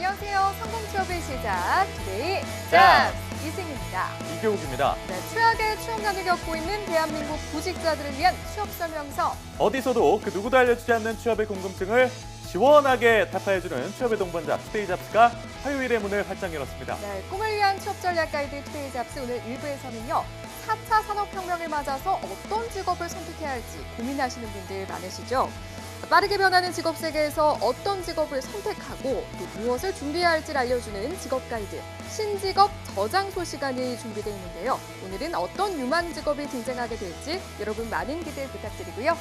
안녕하세요. 성공취업의 시작, 투데이 잡스 이승입니다. 이교욱입니다. 네, 최악의 취업난을 겪고 있는 대한민국 구직자들을 위한 취업 설명서. 어디서도 그 누구도 알려주지 않는 취업의 궁금증을 시원하게 타파해주는 취업의 동반자 투데이 잡스가 화요일에 문을 활짝 열었습니다. 네, 꿈을 위한 취업 전략 가이드 투데이 잡스 오늘 1부에서는요. 4차 산업혁명을 맞아서 어떤 직업을 선택해야 할지 고민하시는 분들 많으시죠? 빠르게 변하는 직업 세계에서 어떤 직업을 선택하고 또 무엇을 준비해야 할지를 알려주는 직업 가이드, 신직업 저장소 시간이 준비되어 있는데요. 오늘은 어떤 유망 직업이 등장하게 될지 여러분 많은 기대 부탁드리고요.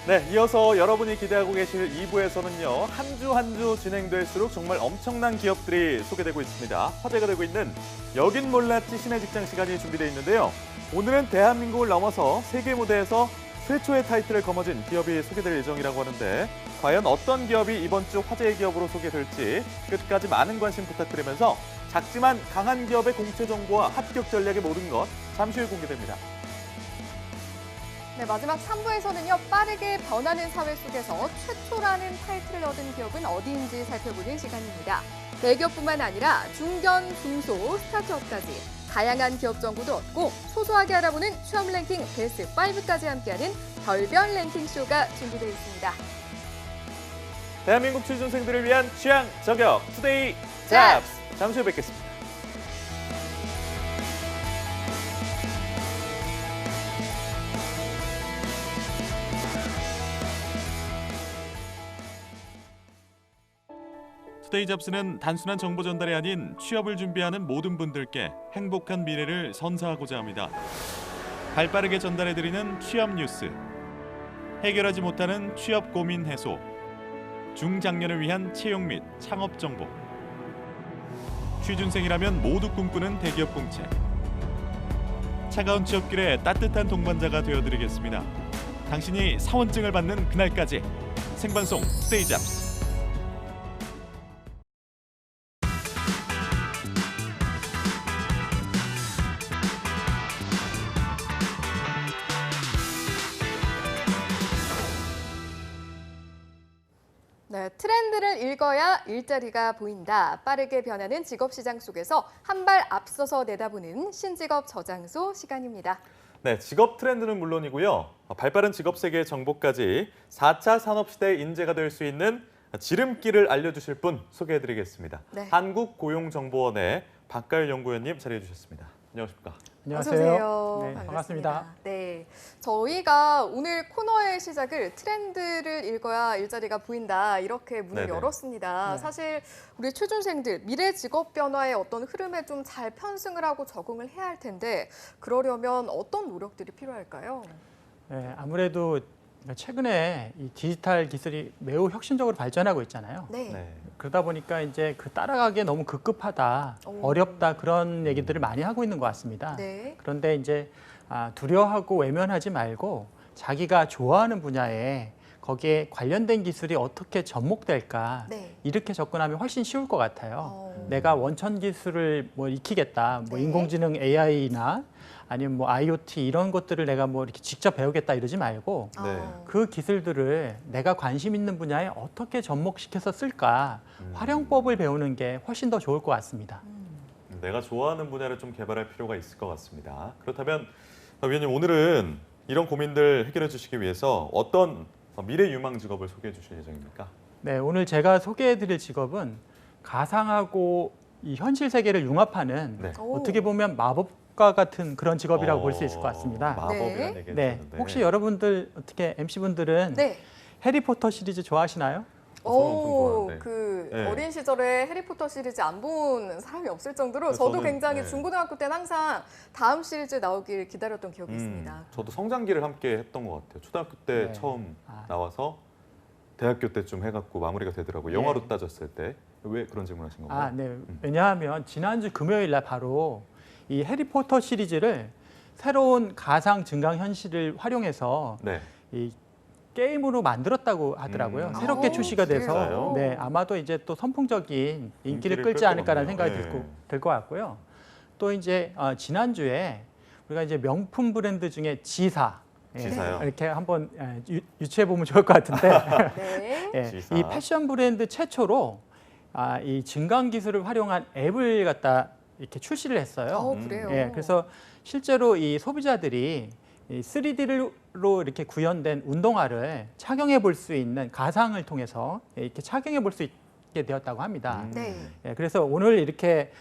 네, 이어서 여러분이 기대하고 계실 2부에서는요. 한 주 한 주 진행될수록 정말 엄청난 기업들이 소개되고 있습니다. 화제가 되고 있는 여긴 몰랐지 신의 직장 시간이 준비되어 있는데요. 오늘은 대한민국을 넘어서 세계 무대에서 최초의 타이틀을 거머쥔 기업이 소개될 예정이라고 하는데 과연 어떤 기업이 이번 주 화제의 기업으로 소개될지 끝까지 많은 관심 부탁드리면서 작지만 강한 기업의 공채 정보와 합격 전략의 모든 것 잠시 후 공개됩니다. 네, 마지막 3부에서는요. 빠르게 변하는 사회 속에서 최초라는 타이틀을 얻은 기업은 어디인지 살펴보는 시간입니다. 대기업뿐만 아니라 중견, 중소, 스타트업까지 다양한 기업 정보도 얻고 소소하게 알아보는 취업 랭킹 베스트 5까지 함께하는 별별 랭킹 쇼가 준비되어 있습니다. 대한민국 취준생들을 위한 취향 저격 투데이 잡스 잠시 후 뵙겠습니다. 투데이 잡스는 단순한 정보 전달이 아닌 취업을 준비하는 모든 분들께 행복한 미래를 선사하고자 합니다. 발빠르게 전달해드리는 취업 뉴스, 해결하지 못하는 취업 고민 해소, 중장년을 위한 채용 및 창업 정보, 취준생이라면 모두 꿈꾸는 대기업 공채, 차가운 취업길에 따뜻한 동반자가 되어드리겠습니다. 당신이 사원증을 받는 그날까지 생방송 투데이 잡스. 네, 트렌드를 읽어야 일자리가 보인다. 빠르게 변하는 직업시장 속에서 한 발 앞서서 내다보는 신직업 저장소 시간입니다. 네, 직업 트렌드는 물론이고요. 발빠른 직업 세계의 정보까지 4차 산업시대의 인재가 될 수 있는 지름길을 알려주실 분 소개해드리겠습니다. 네. 한국고용정보원의 박가율 연구원님 자리해 주셨습니다. 안녕하십니까? 어서 안녕하세요. 오세요. 네, 반갑습니다. 네, 저희가 오늘 코너의 시작을 트렌드를 읽어야 일자리가 보인다 이렇게 문을 네네. 열었습니다. 네. 사실 우리 취준생들 미래 직업 변화의 어떤 흐름에 좀 잘 편승을 하고 적응을 해야 할 텐데 그러려면 어떤 노력들이 필요할까요? 네, 아무래도 최근에 이 디지털 기술이 매우 혁신적으로 발전하고 있잖아요. 네. 네. 그러다 보니까 이제 그 따라가기에 너무 급급하다, 오. 어렵다 그런 얘기들을 많이 하고 있는 것 같습니다. 네. 그런데 이제 두려워하고 외면하지 말고 자기가 좋아하는 분야에 거기에 관련된 기술이 어떻게 접목될까 네. 이렇게 접근하면 훨씬 쉬울 것 같아요. 어. 내가 원천 기술을 뭐 익히겠다, 뭐 네. 인공지능 AI나 아니면 뭐 IoT 이런 것들을 내가 뭐 이렇게 직접 배우겠다 이러지 말고 네. 그 기술들을 내가 관심 있는 분야에 어떻게 접목시켜서 쓸까 활용법을 배우는 게 훨씬 더 좋을 것 같습니다. 내가 좋아하는 분야를 좀 개발할 필요가 있을 것 같습니다. 그렇다면 위원님 오늘은 이런 고민들 해결해 주시기 위해서 어떤 미래 유망 직업을 소개해 주실 예정입니까? 네, 오늘 제가 소개해드릴 직업은 가상하고 이 현실 세계를 융합하는 네. 오. 어떻게 보면 마법과 같은 그런 직업이라고 볼 수 있을 것 같습니다. 마법이라는 네. 얘기가 네, 있었는데. 혹시 여러분들 어떻게 MC분들은 네. 해리포터 시리즈 좋아하시나요? 저는 엄청 오, 좋아하는데. 그 네. 어린 시절에 해리포터 시리즈 안 본 사람이 없을 정도로 네, 저도 저는, 굉장히 네. 중고등학교 때는 항상 다음 시리즈 나오길 기다렸던 기억이 있습니다. 저도 성장기를 함께 했던 것 같아요. 초등학교 때 네. 처음 아. 나와서 대학교 때쯤 해갖고 마무리가 되더라고요. 네. 영화로 따졌을 때. 왜 그런 질문하신 건가요? 아, 네. 왜냐하면 지난주 금요일 날 바로 이 해리포터 시리즈를 새로운 가상 증강 현실을 활용해서 네. 이 게임으로 만들었다고 하더라고요. 새롭게 아, 출시가 돼서 진짜요? 네, 아마도 이제 또 선풍적인 인기를 인기를 끌지 끌 않을까라는 것 생각이 같네요. 들 것 같고요. 또 이제 지난주에 우리가 이제 명품 브랜드 중에 지사 예, 지사요? 이렇게 한번 유추해 보면 좋을 것 같은데 네. 예, 지사. 이 패션 브랜드 최초로 이 증강 기술을 활용한 앱을 갖다 이렇게 출시를 했어요. 그래요. 예, 그래서 실제로 이 소비자들이 이 3D로 이렇게 구현된 운동화를 착용해 볼 수 있는 가상을 통해서 이렇게 착용해 볼 수 있게 되었다고 합니다. 네. 예, 그래서 오늘 이렇게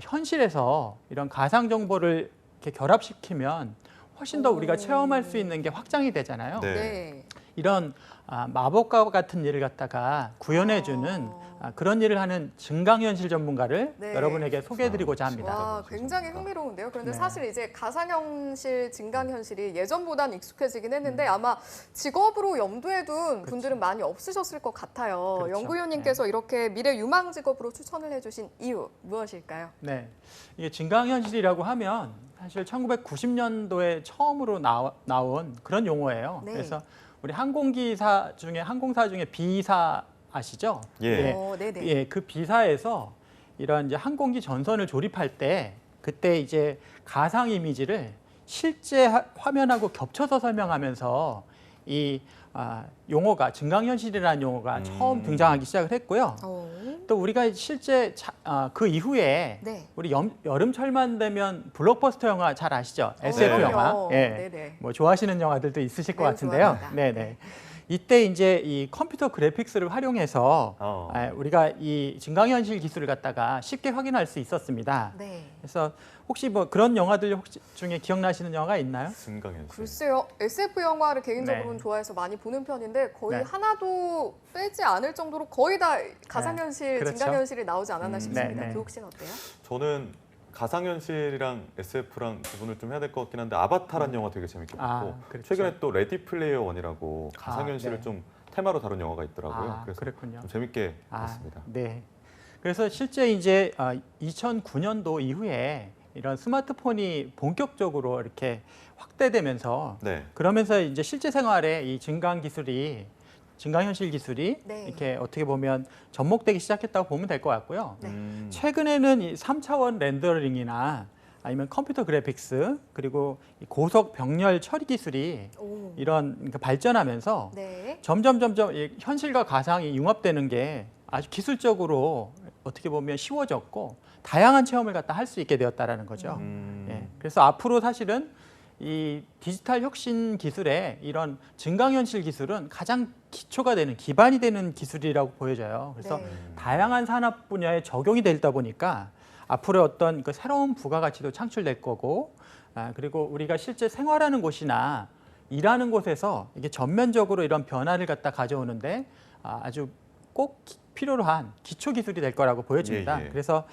현실에서 이런 가상 정보를 이렇게 결합시키면 훨씬 더 우리가 체험할 수 있는 게 확장이 되잖아요. 네. 네. 이런 마법과 같은 일을 갖다가 구현해주는 그런 일을 하는 증강현실 전문가를 네. 여러분에게 소개해드리고자 합니다. 와, 굉장히 흥미로운데요. 그런데 네. 사실 이제 가상현실, 증강현실이 예전보단 익숙해지긴 했는데 아마 직업으로 염두에 둔 분들은 많이 없으셨을 것 같아요. 그렇죠. 연구위원님께서 이렇게 미래 유망 직업으로 추천을 해주신 이유 무엇일까요? 네, 이게 증강현실이라고 하면 사실 1990년도에 처음으로 나온 그런 용어예요. 네. 그래서 우리 항공사 중에 비사 아시죠? 예. 네네. 예, 그 비사에서 이런 이제 항공기 전선을 조립할 때 그때 이제 가상 이미지를 실제 화면하고 겹쳐서 설명하면서 이 용어가 증강현실이라는 용어가 처음 등장하기 시작을 했고요. 또 우리가 실제 그 이후에 네. 우리 여름철만 되면 블록버스터 영화 잘 아시죠? SF 네. 영화. 예. 네네. 뭐 좋아하시는 영화들도 있으실 것 매우 같은데요. 좋아합니다. 네네. 이때 이제 이 컴퓨터 그래픽스를 활용해서 우리가 이 증강현실 기술을 갖다가 쉽게 확인할 수 있었습니다. 네. 그래서 혹시 뭐 그런 영화들 중에 기억나시는 영화가 있나요? 증강현실. 글쎄요, SF 영화를 개인적으로는 네. 좋아해서 많이 보는 편인데 거의 네. 하나도 빼지 않을 정도로 거의 다 가상현실, 그렇죠. 증강현실이 나오지 않았나 싶습니다. 네, 네. 교욱 씨는 어때요? 저는 가상현실이랑 SF랑 구분을 좀 해야 될 것 같긴 한데 아바타라는 영화 되게 재밌게 봤고 그렇죠. 최근에 또 레디 플레이어 원이라고 가상현실을 네. 좀 테마로 다룬 영화가 있더라고요. 그래서 그렇군요. 좀 재밌게 봤습니다. 네. 그래서 실제 이제 2009년도 이후에 이런 스마트폰이 본격적으로 이렇게 확대되면서 네. 그러면서 이제 실제 생활에 이 증강현실 기술이 네. 이렇게 어떻게 보면 접목되기 시작했다고 보면 될 것 같고요. 네. 최근에는 이 3차원 렌더링이나 아니면 컴퓨터 그래픽스 그리고 이 고속 병렬 처리 기술이 오. 이런 발전하면서 네. 점점 이 현실과 가상이 융합되는 게 아주 기술적으로 어떻게 보면 쉬워졌고 다양한 체험을 갖다 할 수 있게 되었다라는 거죠. 예. 그래서 앞으로 사실은 이 디지털 혁신 기술에 이런 증강현실 기술은 가장 기초가 되는 기반이 되는 기술이라고 보여져요. 그래서 네. 다양한 산업 분야에 적용이 되다 보니까 앞으로 어떤 그 새로운 부가가치도 창출될 거고 그리고 우리가 실제 생활하는 곳이나 일하는 곳에서 이게 전면적으로 이런 변화를 갖다 가져오는데 아주 꼭 필요로 한 기초 기술이 될 거라고 보여집니다. 예. 그래서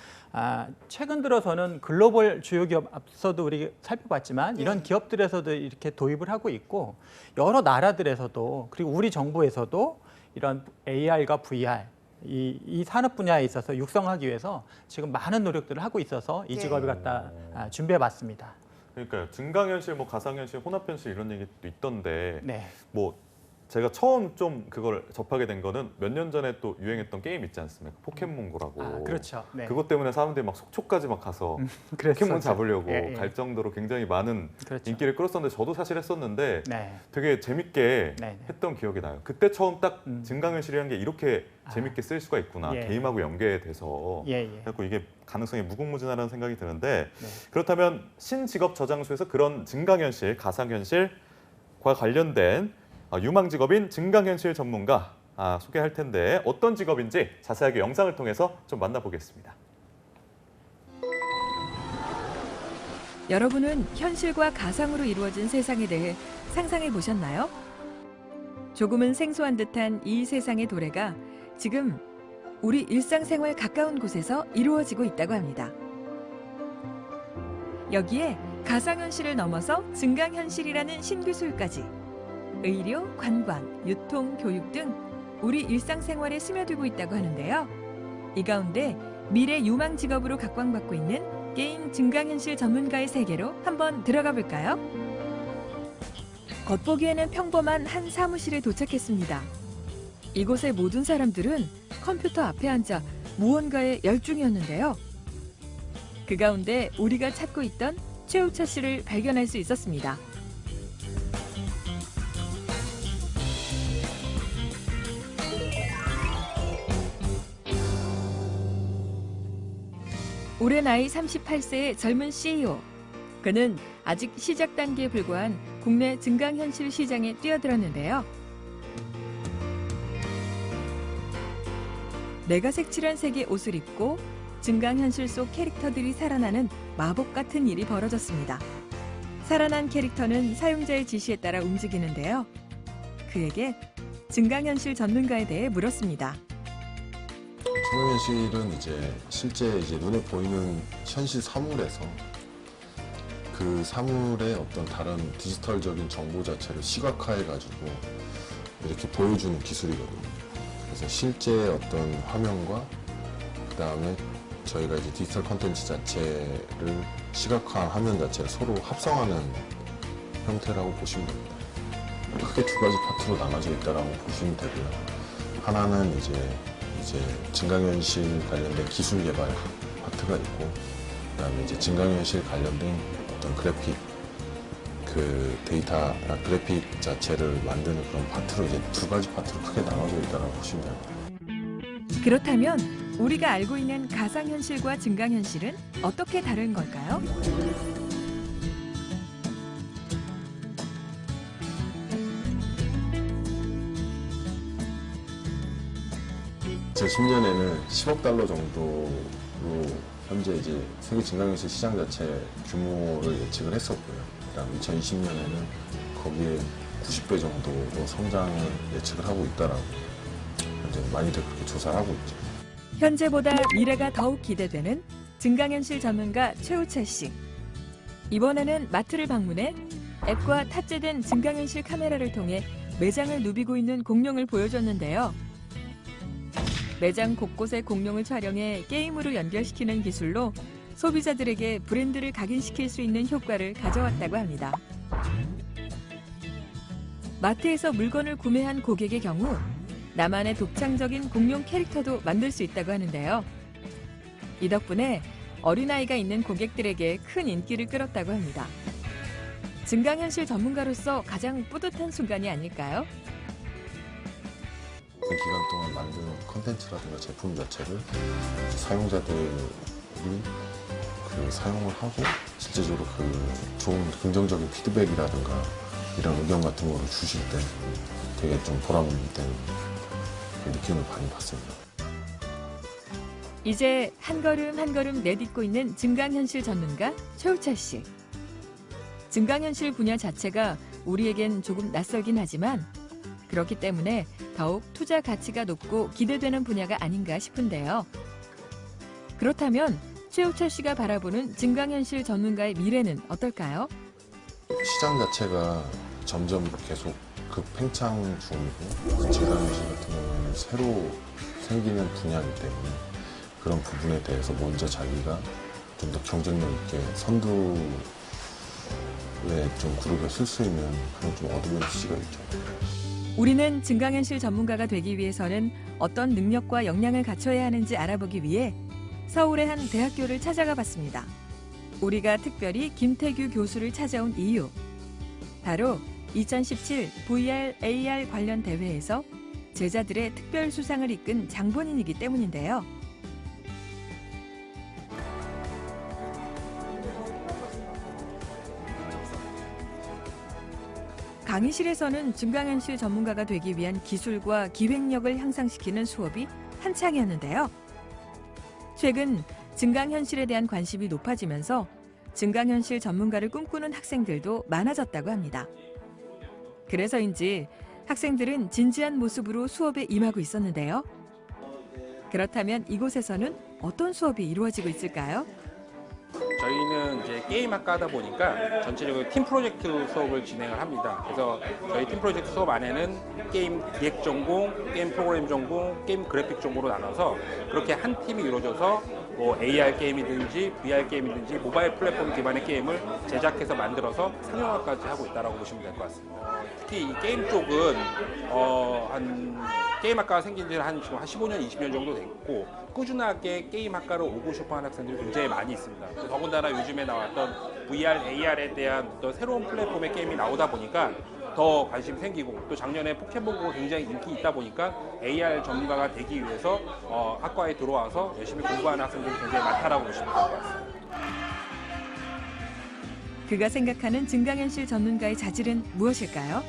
최근 들어서는 글로벌 주요 기업 앞서도 우리 살펴봤지만 이런 기업들에서도 이렇게 도입을 하고 있고 여러 나라들에서도 그리고 우리 정부에서도 이런 AR과 VR 이 산업 분야에 있어서 육성하기 위해서 지금 많은 노력들을 하고 있어서 이 직업을 갖다 준비해봤습니다. 그러니까요. 증강현실, 뭐 가상현실, 혼합현실 이런 얘기도 있던데 네. 뭐 제가 처음 좀 그걸 접하게 된 거는 몇 년 전에 또 유행했던 게임 있지 않습니까? 포켓몬고라고. 그렇죠. 네. 그것 때문에 사람들이 막 속초까지 막 가서 포켓몬 그랬었죠. 잡으려고 예. 갈 정도로 굉장히 많은 그렇죠. 인기를 끌었었는데 저도 사실 했었는데 네. 되게 재밌게 네. 했던 기억이 나요. 그때 처음 딱 증강현실이라는 게 이렇게 재밌게 쓰일 수가 있구나. 예. 게임하고 연계돼서. 예. 그래서 이게 가능성이 무궁무진하다는 생각이 드는데 네. 그렇다면 신직업 저장소에서 그런 증강현실, 가상현실과 관련된 유망 직업인 증강현실 전문가 소개할 텐데 어떤 직업인지 자세하게 영상을 통해서 좀 만나보겠습니다. 여러분은 현실과 가상으로 이루어진 세상에 대해 상상해 보셨나요? 조금은 생소한 듯한 이 세상의 도래가 지금 우리 일상생활 가까운 곳에서 이루어지고 있다고 합니다. 여기에 가상현실을 넘어서 증강현실이라는 신기술까지 의료, 관광, 유통, 교육 등 우리 일상생활에 스며들고 있다고 하는데요. 이 가운데 미래 유망 직업으로 각광받고 있는 게임 증강현실 전문가의 세계로 한번 들어가 볼까요? 겉보기에는 평범한 한 사무실에 도착했습니다. 이곳의 모든 사람들은 컴퓨터 앞에 앉아 무언가에 열중이었는데요. 그 가운데 우리가 찾고 있던 최우철 씨를 발견할 수 있었습니다. 올해 나이 38세의 젊은 CEO. 그는 아직 시작 단계에 불과한 국내 증강현실 시장에 뛰어들었는데요. 내가 색칠한 색의 옷을 입고 증강현실 속 캐릭터들이 살아나는 마법 같은 일이 벌어졌습니다. 살아난 캐릭터는 사용자의 지시에 따라 움직이는데요. 그에게 증강현실 전문가에 대해 물었습니다. 증강현실은 실제 눈에 보이는 현실 사물에서 그 사물의 어떤 다른 디지털적인 정보 자체를 시각화해가지고 이렇게 보여주는 기술이거든요. 그래서 실제 어떤 화면과 그 다음에 저희가 디지털 콘텐츠 자체를 시각화한 화면 자체를 서로 합성하는 형태라고 보시면 됩니다. 크게 두 가지 파트로 나눠져 있다라고 보시면 되고요. 하나는 이제 증강현실 관련된 기술 개발 파트가 있고, 그다음에 증강현실 관련된 어떤 그래픽 그래픽 자체를 만드는 그런 파트로 두 가지 파트로 크게 나눠져 있다고 보시면 됩니다. 그렇다면 우리가 알고 있는 가상현실과 증강현실은 어떻게 다른 걸까요? 2010년에는 10억 달러 정도로 현재 세계 증강현실 시장 자체 규모를 예측을 했었고요. 그다음 2020년에는 거기에 90배 정도로 성장을 예측을 하고 있다라고 현재 많이들 그렇게 조사를 하고 있죠. 현재보다 미래가 더욱 기대되는 증강현실 전문가 최우철 씨. 이번에는 마트를 방문해 앱과 탑재된 증강현실 카메라를 통해 매장을 누비고 있는 공룡을 보여줬는데요. 매장 곳곳의 공룡을 촬영해 게임으로 연결시키는 기술로 소비자들에게 브랜드를 각인시킬 수 있는 효과를 가져왔다고 합니다. 마트에서 물건을 구매한 고객의 경우 나만의 독창적인 공룡 캐릭터도 만들 수 있다고 하는데요. 이 덕분에 어린아이가 있는 고객들에게 큰 인기를 끌었다고 합니다. 증강현실 전문가로서 가장 뿌듯한 순간이 아닐까요? 기간 동안 만든 콘텐츠라든가 제품 자체를 사용자들이 사용을 하고 실제적으로 좋은 긍정적인 피드백이라든가 이런 의견 같은 거를 주실 때 되게 좀 보람된 느낌을 많이 받습니다. 이제 한 걸음 한 걸음 내딛고 있는 증강현실 전문가 최우철 씨. 증강현실 분야 자체가 우리에겐 조금 낯설긴 하지만 그렇기 때문에 더욱 투자 가치가 높고 기대되는 분야가 아닌가 싶은데요. 그렇다면 최우철 씨가 바라보는 증강현실 전문가의 미래는 어떨까요? 시장 자체가 점점 계속 급팽창 중이고 증강현실 같은 경우에는 새로 생기는 분야이기 때문에 그런 부분에 대해서 먼저 자기가 좀 더 경쟁력 있게 선두에 좀 그룹에 쓸 수 있는 그런 좀 어드밴티지가 있죠. 우리는 증강현실 전문가가 되기 위해서는 어떤 능력과 역량을 갖춰야 하는지 알아보기 위해 서울의 한 대학교를 찾아가 봤습니다. 우리가 특별히 김태규 교수를 찾아온 이유. 바로 2017 VR, AR 관련 대회에서 제자들의 특별 수상을 이끈 장본인이기 때문인데요. 강의실에서는 증강현실 전문가가 되기 위한 기술과 기획력을 향상시키는 수업이 한창이었는데요. 최근 증강현실에 대한 관심이 높아지면서 증강현실 전문가를 꿈꾸는 학생들도 많아졌다고 합니다. 그래서인지 학생들은 진지한 모습으로 수업에 임하고 있었는데요. 그렇다면 이곳에서는 어떤 수업이 이루어지고 있을까요? 저희는 이제 게임학과 하다 보니까 전체적으로 팀 프로젝트 수업을 진행을 합니다. 그래서 저희 팀 프로젝트 수업 안에는 게임 기획 전공, 게임 프로그램 전공, 게임 그래픽 전공으로 나눠서 그렇게 한 팀이 이루어져서 뭐 AR 게임이든지 VR 게임이든지 모바일 플랫폼 기반의 게임을 제작해서 만들어서 상용화까지 하고 있다고 보시면 될 것 같습니다. 특히 이 게임 쪽은 게임학과가 생긴 지는 지금 한 15년, 20년 정도 됐고 꾸준하게 게임학과로 오고 싶어하는 학생들이 굉장히 많이 있습니다. 더군다나 요즘에 나왔던 VR, AR에 대한 어떤 새로운 플랫폼의 게임이 나오다 보니까 더 관심이 생기고 또 작년에 포켓몬고 굉장히 인기 있다 보니까 AR 전문가가 되기 위해서 학과에 들어와서 열심히 공부하는 학생들이 굉장히 많다라고 보시면 될 것 같습니다. 그가 생각하는 증강현실 전문가의 자질은 무엇일까요?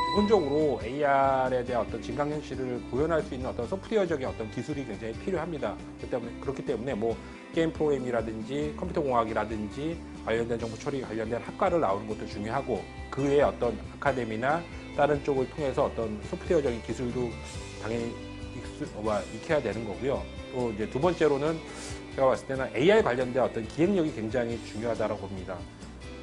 기본적으로 AR에 대한 어떤 증강현실을 구현할 수 있는 어떤 소프트웨어적인 어떤 기술이 굉장히 필요합니다. 그렇기 때문에 뭐 게임 프로그램이라든지 컴퓨터 공학이라든지 관련된 정보 처리 관련된 학과를 나오는 것도 중요하고 그 외에 어떤 아카데미나 다른 쪽을 통해서 어떤 소프트웨어적인 기술도 당연히 익혀야 되는 거고요. 또 이제 두 번째로는 제가 봤을 때는 AR 관련된 어떤 기획력이 굉장히 중요하다고 봅니다.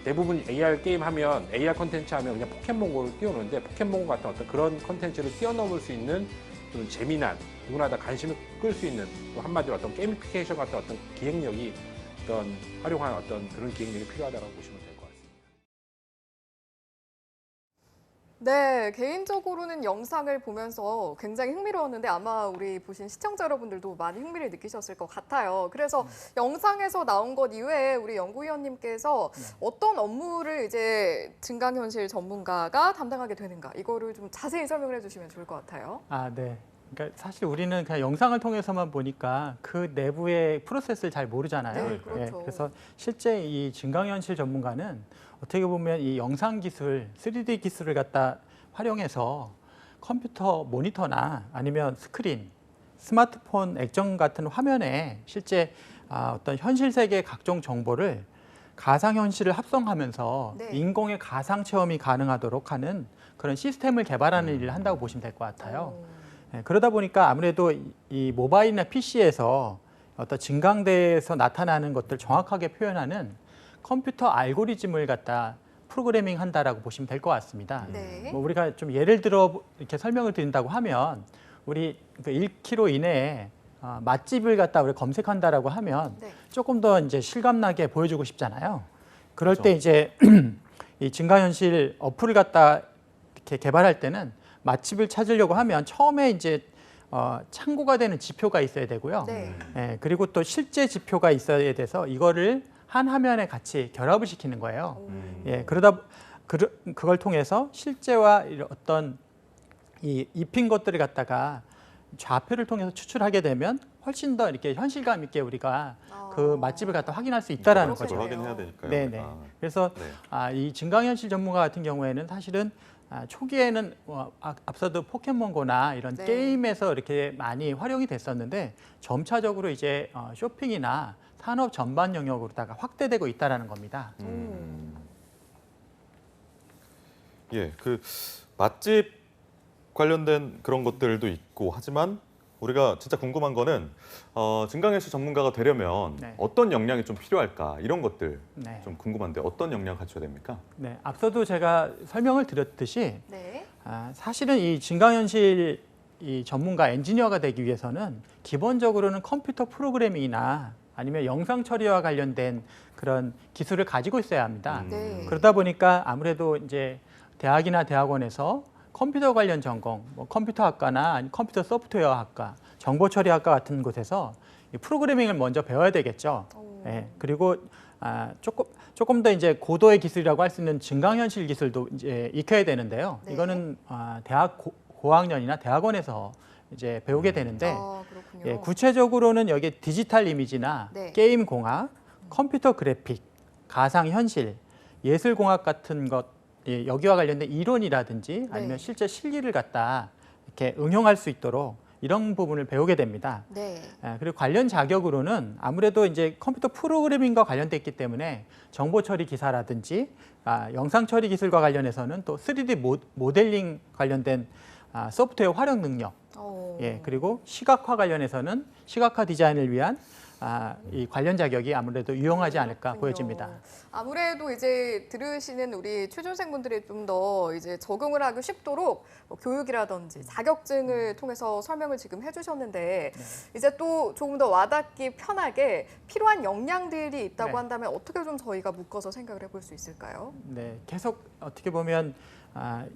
대부분 AR 게임 하면 AR 컨텐츠 하면 그냥 포켓몬고를 띄워놓는데 포켓몬고 같은 어떤 그런 컨텐츠를 뛰어넘을 수 있는 좀 재미난 누구나 다 관심을 끌 수 있는 또 한마디로 어떤 게이미피케이션 같은 어떤 기획력이 어떤 활용한 어떤 그런 기획력이 필요하다고 보시면 될 것 같습니다. 네, 개인적으로는 영상을 보면서 굉장히 흥미로웠는데 아마 우리 보신 시청자 여러분들도 많이 흥미를 느끼셨을 것 같아요. 그래서 영상에서 나온 것 이외에 우리 연구위원님께서 어떤 업무를 이제 증강현실 전문가가 담당하게 되는가 이거를 좀 자세히 설명을 해주시면 좋을 것 같아요. 아, 네. 그러니까 사실 우리는 그냥 영상을 통해서만 보니까 그 내부의 프로세스를 잘 모르잖아요. 네, 그렇죠. 그래서 실제 이 증강현실 전문가는 어떻게 보면 이 영상 기술, 3D 기술을 갖다 활용해서 컴퓨터 모니터나 아니면 스크린, 스마트폰 액정 같은 화면에 실제 어떤 현실 세계의 각종 정보를 가상현실을 합성하면서 네. 인공의 가상 체험이 가능하도록 하는 그런 시스템을 개발하는 일을 한다고 보시면 될 것 같아요. 그러다 보니까 아무래도 이 모바일이나 PC에서 어떤 증강대에서 나타나는 것들 정확하게 표현하는 컴퓨터 알고리즘을 갖다 프로그래밍 한다라고 보시면 될 것 같습니다. 네. 뭐 우리가 좀 예를 들어 이렇게 설명을 드린다고 하면 우리 그 1km 이내에 맛집을 갖다 우리 검색한다라고 하면 네. 조금 더 이제 실감나게 보여주고 싶잖아요. 그럴 그렇죠. 때 이제 이 증강현실 어플을 갖다 이렇게 개발할 때는 맛집을 찾으려고 하면 처음에 이제 참고가 되는 지표가 있어야 되고요. 네. 예, 그리고 또 실제 지표가 있어야 돼서 이거를 한 화면에 같이 결합을 시키는 거예요. 예, 그러다 그걸 통해서 실제와 어떤 이 입힌 것들을 갖다가 좌표를 통해서 추출하게 되면 훨씬 더 이렇게 현실감 있게 우리가 그 맛집을 갖다 확인할 수 있다라는 그렇군요. 거죠. 확인해야 되니까요. 네네. 아, 그래서 네. 이 증강현실 전문가 같은 경우에는 사실은 초기에는 앞서도 포켓몬고나 이런 네. 게임에서 이렇게 많이 활용이 됐었는데 점차적으로 이제 쇼핑이나 산업 전반 영역으로다가 확대되고 있다라는 겁니다. 예, 그 맛집 관련된 그런 것들도 있고 하지만 우리가 진짜 궁금한 거는 증강현실 전문가가 되려면 네. 어떤 역량이 좀 필요할까 이런 것들 네. 좀 궁금한데 어떤 역량 갖춰야 됩니까? 네, 앞서도 제가 설명을 드렸듯이 네. 사실은 이 증강현실 이 전문가 엔지니어가 되기 위해서는 기본적으로는 컴퓨터 프로그래밍이나 아니면 영상 처리와 관련된 그런 기술을 가지고 있어야 합니다. 네. 그러다 보니까 아무래도 이제 대학이나 대학원에서 컴퓨터 관련 전공, 뭐 컴퓨터학과나 아니면 컴퓨터 소프트웨어학과, 정보처리학과 같은 곳에서 이 프로그래밍을 먼저 배워야 되겠죠. 예, 그리고 조금 더 이제 고도의 기술이라고 할 수 있는 증강현실 기술도 이제 익혀야 되는데요. 네. 이거는 대학 고학년이나 대학원에서 이제 배우게 되는데 그렇군요. 예, 구체적으로는 여기 디지털 이미지나 네. 게임 공학, 컴퓨터 그래픽, 가상 현실, 예술 공학 같은 것 여기와 관련된 이론이라든지 아니면 네. 실제 실기를 갖다 이렇게 응용할 수 있도록 이런 부분을 배우게 됩니다. 네. 그리고 관련 자격으로는 아무래도 이제 컴퓨터 프로그래밍과 관련돼 있기 때문에 정보 처리 기사라든지 영상 처리 기술과 관련해서는 또 3D 모델링 관련된 소프트웨어 활용 능력, 예, 그리고 시각화 관련해서는 시각화 디자인을 위한 이 관련 자격이 아무래도 유용하지 않을까 그렇군요. 보여집니다. 아무래도 이제 들으시는 우리 취준생분들이 좀 더 이제 적응을 하기 쉽도록 뭐 교육이라든지 자격증을 통해서 설명을 지금 해주셨는데 이제 또 조금 더 와닿기 편하게 필요한 역량들이 있다고 네. 한다면 어떻게 좀 저희가 묶어서 생각을 해볼 수 있을까요? 네, 계속 어떻게 보면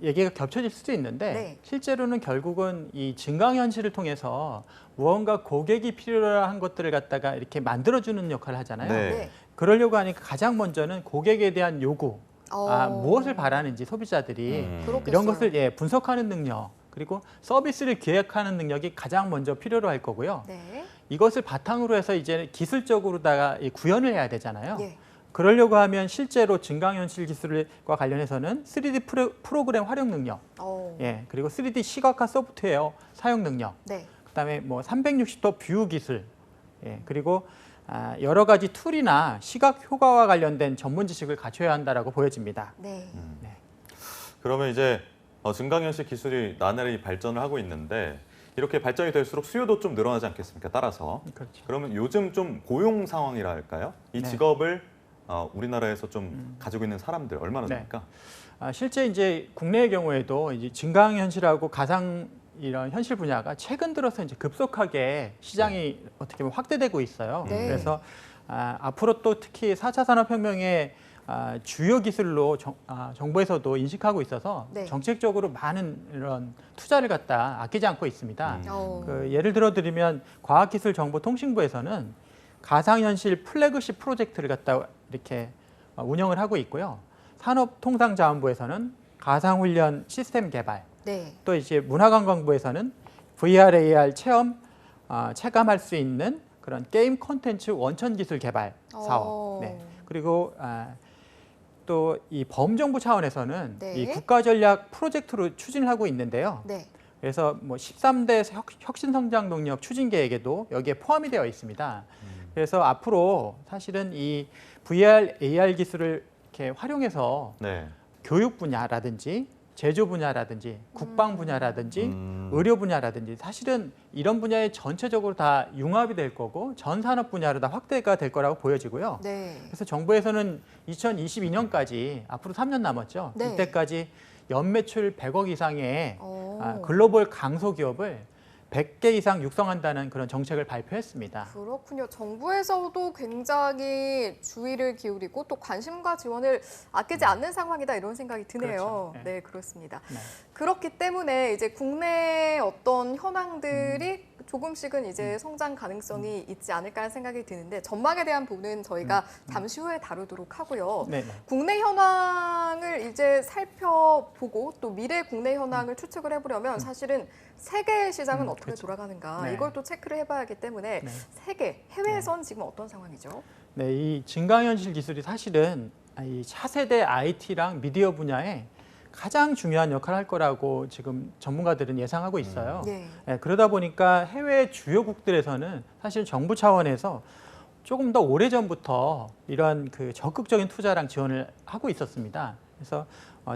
얘기가 겹쳐질 수도 있는데 네. 실제로는 결국은 이 증강현실을 통해서 무언가 고객이 필요한 것들을 갖다가 이렇게 만들어주는 역할을 하잖아요. 네. 네. 그러려고 하니까 가장 먼저는 고객에 대한 요구, 무엇을 바라는지 소비자들이 그렇겠어요. 이런 것을 분석하는 능력, 그리고 서비스를 기획하는 능력이 가장 먼저 필요로 할 거고요. 네. 이것을 바탕으로 해서 이제 기술적으로다가 구현을 해야 되잖아요. 예. 그러려고 하면 실제로 증강현실 기술과 관련해서는 3D 프로그램 활용 능력, 그리고 3D 시각화 소프트웨어 사용 능력, 네. 그다음에 뭐 360도 뷰 기술, 그리고 여러 가지 툴이나 시각 효과와 관련된 전문 지식을 갖춰야 한다라고 보여집니다. 네. 그러면 이제 증강현실 기술이 나날이 발전을 하고 있는데 이렇게 발전이 될수록 수요도 좀 늘어나지 않겠습니까? 따라서. 그렇죠. 그러면 요즘 좀 고용 상황이라 할까요? 이 네. 직업을 우리나라에서 좀 가지고 있는 사람들 얼마나 네. 됩니까? 실제 이제 국내의 경우에도 이제 증강현실하고 가상 이런 현실 분야가 최근 들어서 이제 급속하게 시장이 어떻게 보면 확대되고 있어요. 네. 그래서 앞으로 또 특히 4차 산업혁명의 주요 기술로 정부에서도 인식하고 있어서 네. 정책적으로 많은 이런 투자를 갖다 아끼지 않고 있습니다. 예를 들어 드리면 과학기술정보통신부에서는 가상현실 플래그십 프로젝트를 갖다 이렇게 운영을 하고 있고요. 산업통상자원부에서는 가상훈련 시스템 개발, 네. 또 이제 문화관광부에서는 VR, AR 체감할 수 있는 그런 게임 콘텐츠 원천 기술 개발 사업. 그리고 또 이 범정부 차원에서는 네. 이 국가전략 프로젝트로 추진을 하고 있는데요. 네. 그래서 뭐 13대 혁신성장 동력 추진 계획에도 여기에 포함이 되어 있습니다. 그래서 앞으로 사실은 이 VR, AR 기술을 이렇게 활용해서 네. 교육 분야라든지 제조 분야라든지 국방 분야라든지 의료 분야라든지 사실은 이런 분야에 전체적으로 다 융합이 될 거고 전 산업 분야로 다 확대가 될 거라고 보여지고요. 네. 그래서 정부에서는 2022년까지 앞으로 3년 남았죠. 네. 이때까지 연매출 100억 이상의 글로벌 강소기업을 100개 이상 육성한다는 그런 정책을 발표했습니다. 그렇군요. 정부에서도 굉장히 주의를 기울이고 또 관심과 지원을 아끼지 않는 상황이다 이런 생각이 드네요. 그렇죠. 네, 그렇습니다. 네. 그렇기 때문에 이제 국내 어떤 현황들이 조금씩은 이제 성장 가능성이 있지 않을까 하는 생각이 드는데 전망에 대한 부분은 저희가 잠시 후에 다루도록 하고요. 네. 국내 현황을 이제 살펴보고 또 미래 국내 현황을 추측을 해보려면 사실은 세계 시장은 어떻게 그렇죠. 돌아가는가 네. 이걸 또 체크를 해봐야 하기 때문에 네. 세계, 해외에선 지금 어떤 상황이죠? 네, 이 증강현실 기술이 사실은 이 차세대 IT랑 미디어 분야에 가장 중요한 역할을 할 거라고 지금 전문가들은 예상하고 있어요. 네. 그러다 보니까 해외 주요국들에서는 사실 정부 차원에서 조금 더 오래전부터 이런 그 적극적인 투자랑 지원을 하고 있었습니다. 그래서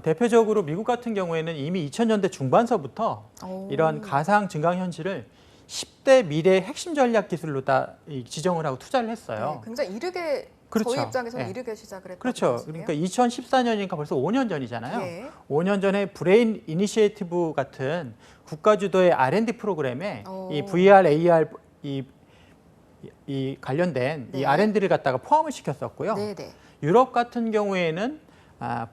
대표적으로 미국 같은 경우에는 이미 2000년대 중반서부터 이런 가상 증강현실을 10대 미래 핵심 전략 기술로 다 지정을 하고 투자를 했어요. 네, 굉장히 이르게 그렇죠. 저희 입장에서는 네. 이르게 시작을 했다고 그렇죠. 말씀이에요? 그러니까 2014년이니까 벌써 5년 전이잖아요. 예. 5년 전에 브레인 이니시에이티브 같은 국가 주도의 R&D 프로그램에 이 VR, AR 이 관련된 네. 이 R&D를 갖다가 포함을 시켰었고요. 네, 네. 유럽 같은 경우에는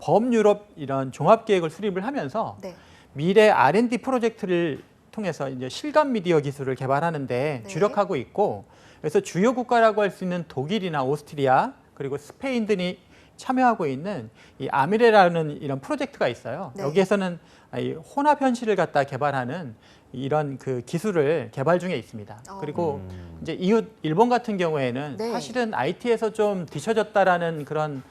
범유럽 이런 종합 계획을 수립을 하면서 네. 미래 R&D 프로젝트를 통해서 이제 실감 미디어 기술을 개발하는데 네. 주력하고 있고, 그래서 주요 국가라고 할 수 있는 독일이나 오스트리아 그리고 스페인 등이 참여하고 있는 이 아미레라는 이런 프로젝트가 있어요. 네. 여기에서는 이 혼합 현실을 갖다 개발하는 이런 그 기술을 개발 중에 있습니다. 그리고 이제 이웃 일본 같은 경우에는 네. 사실은 IT에서 좀 뒤처졌다라는 그런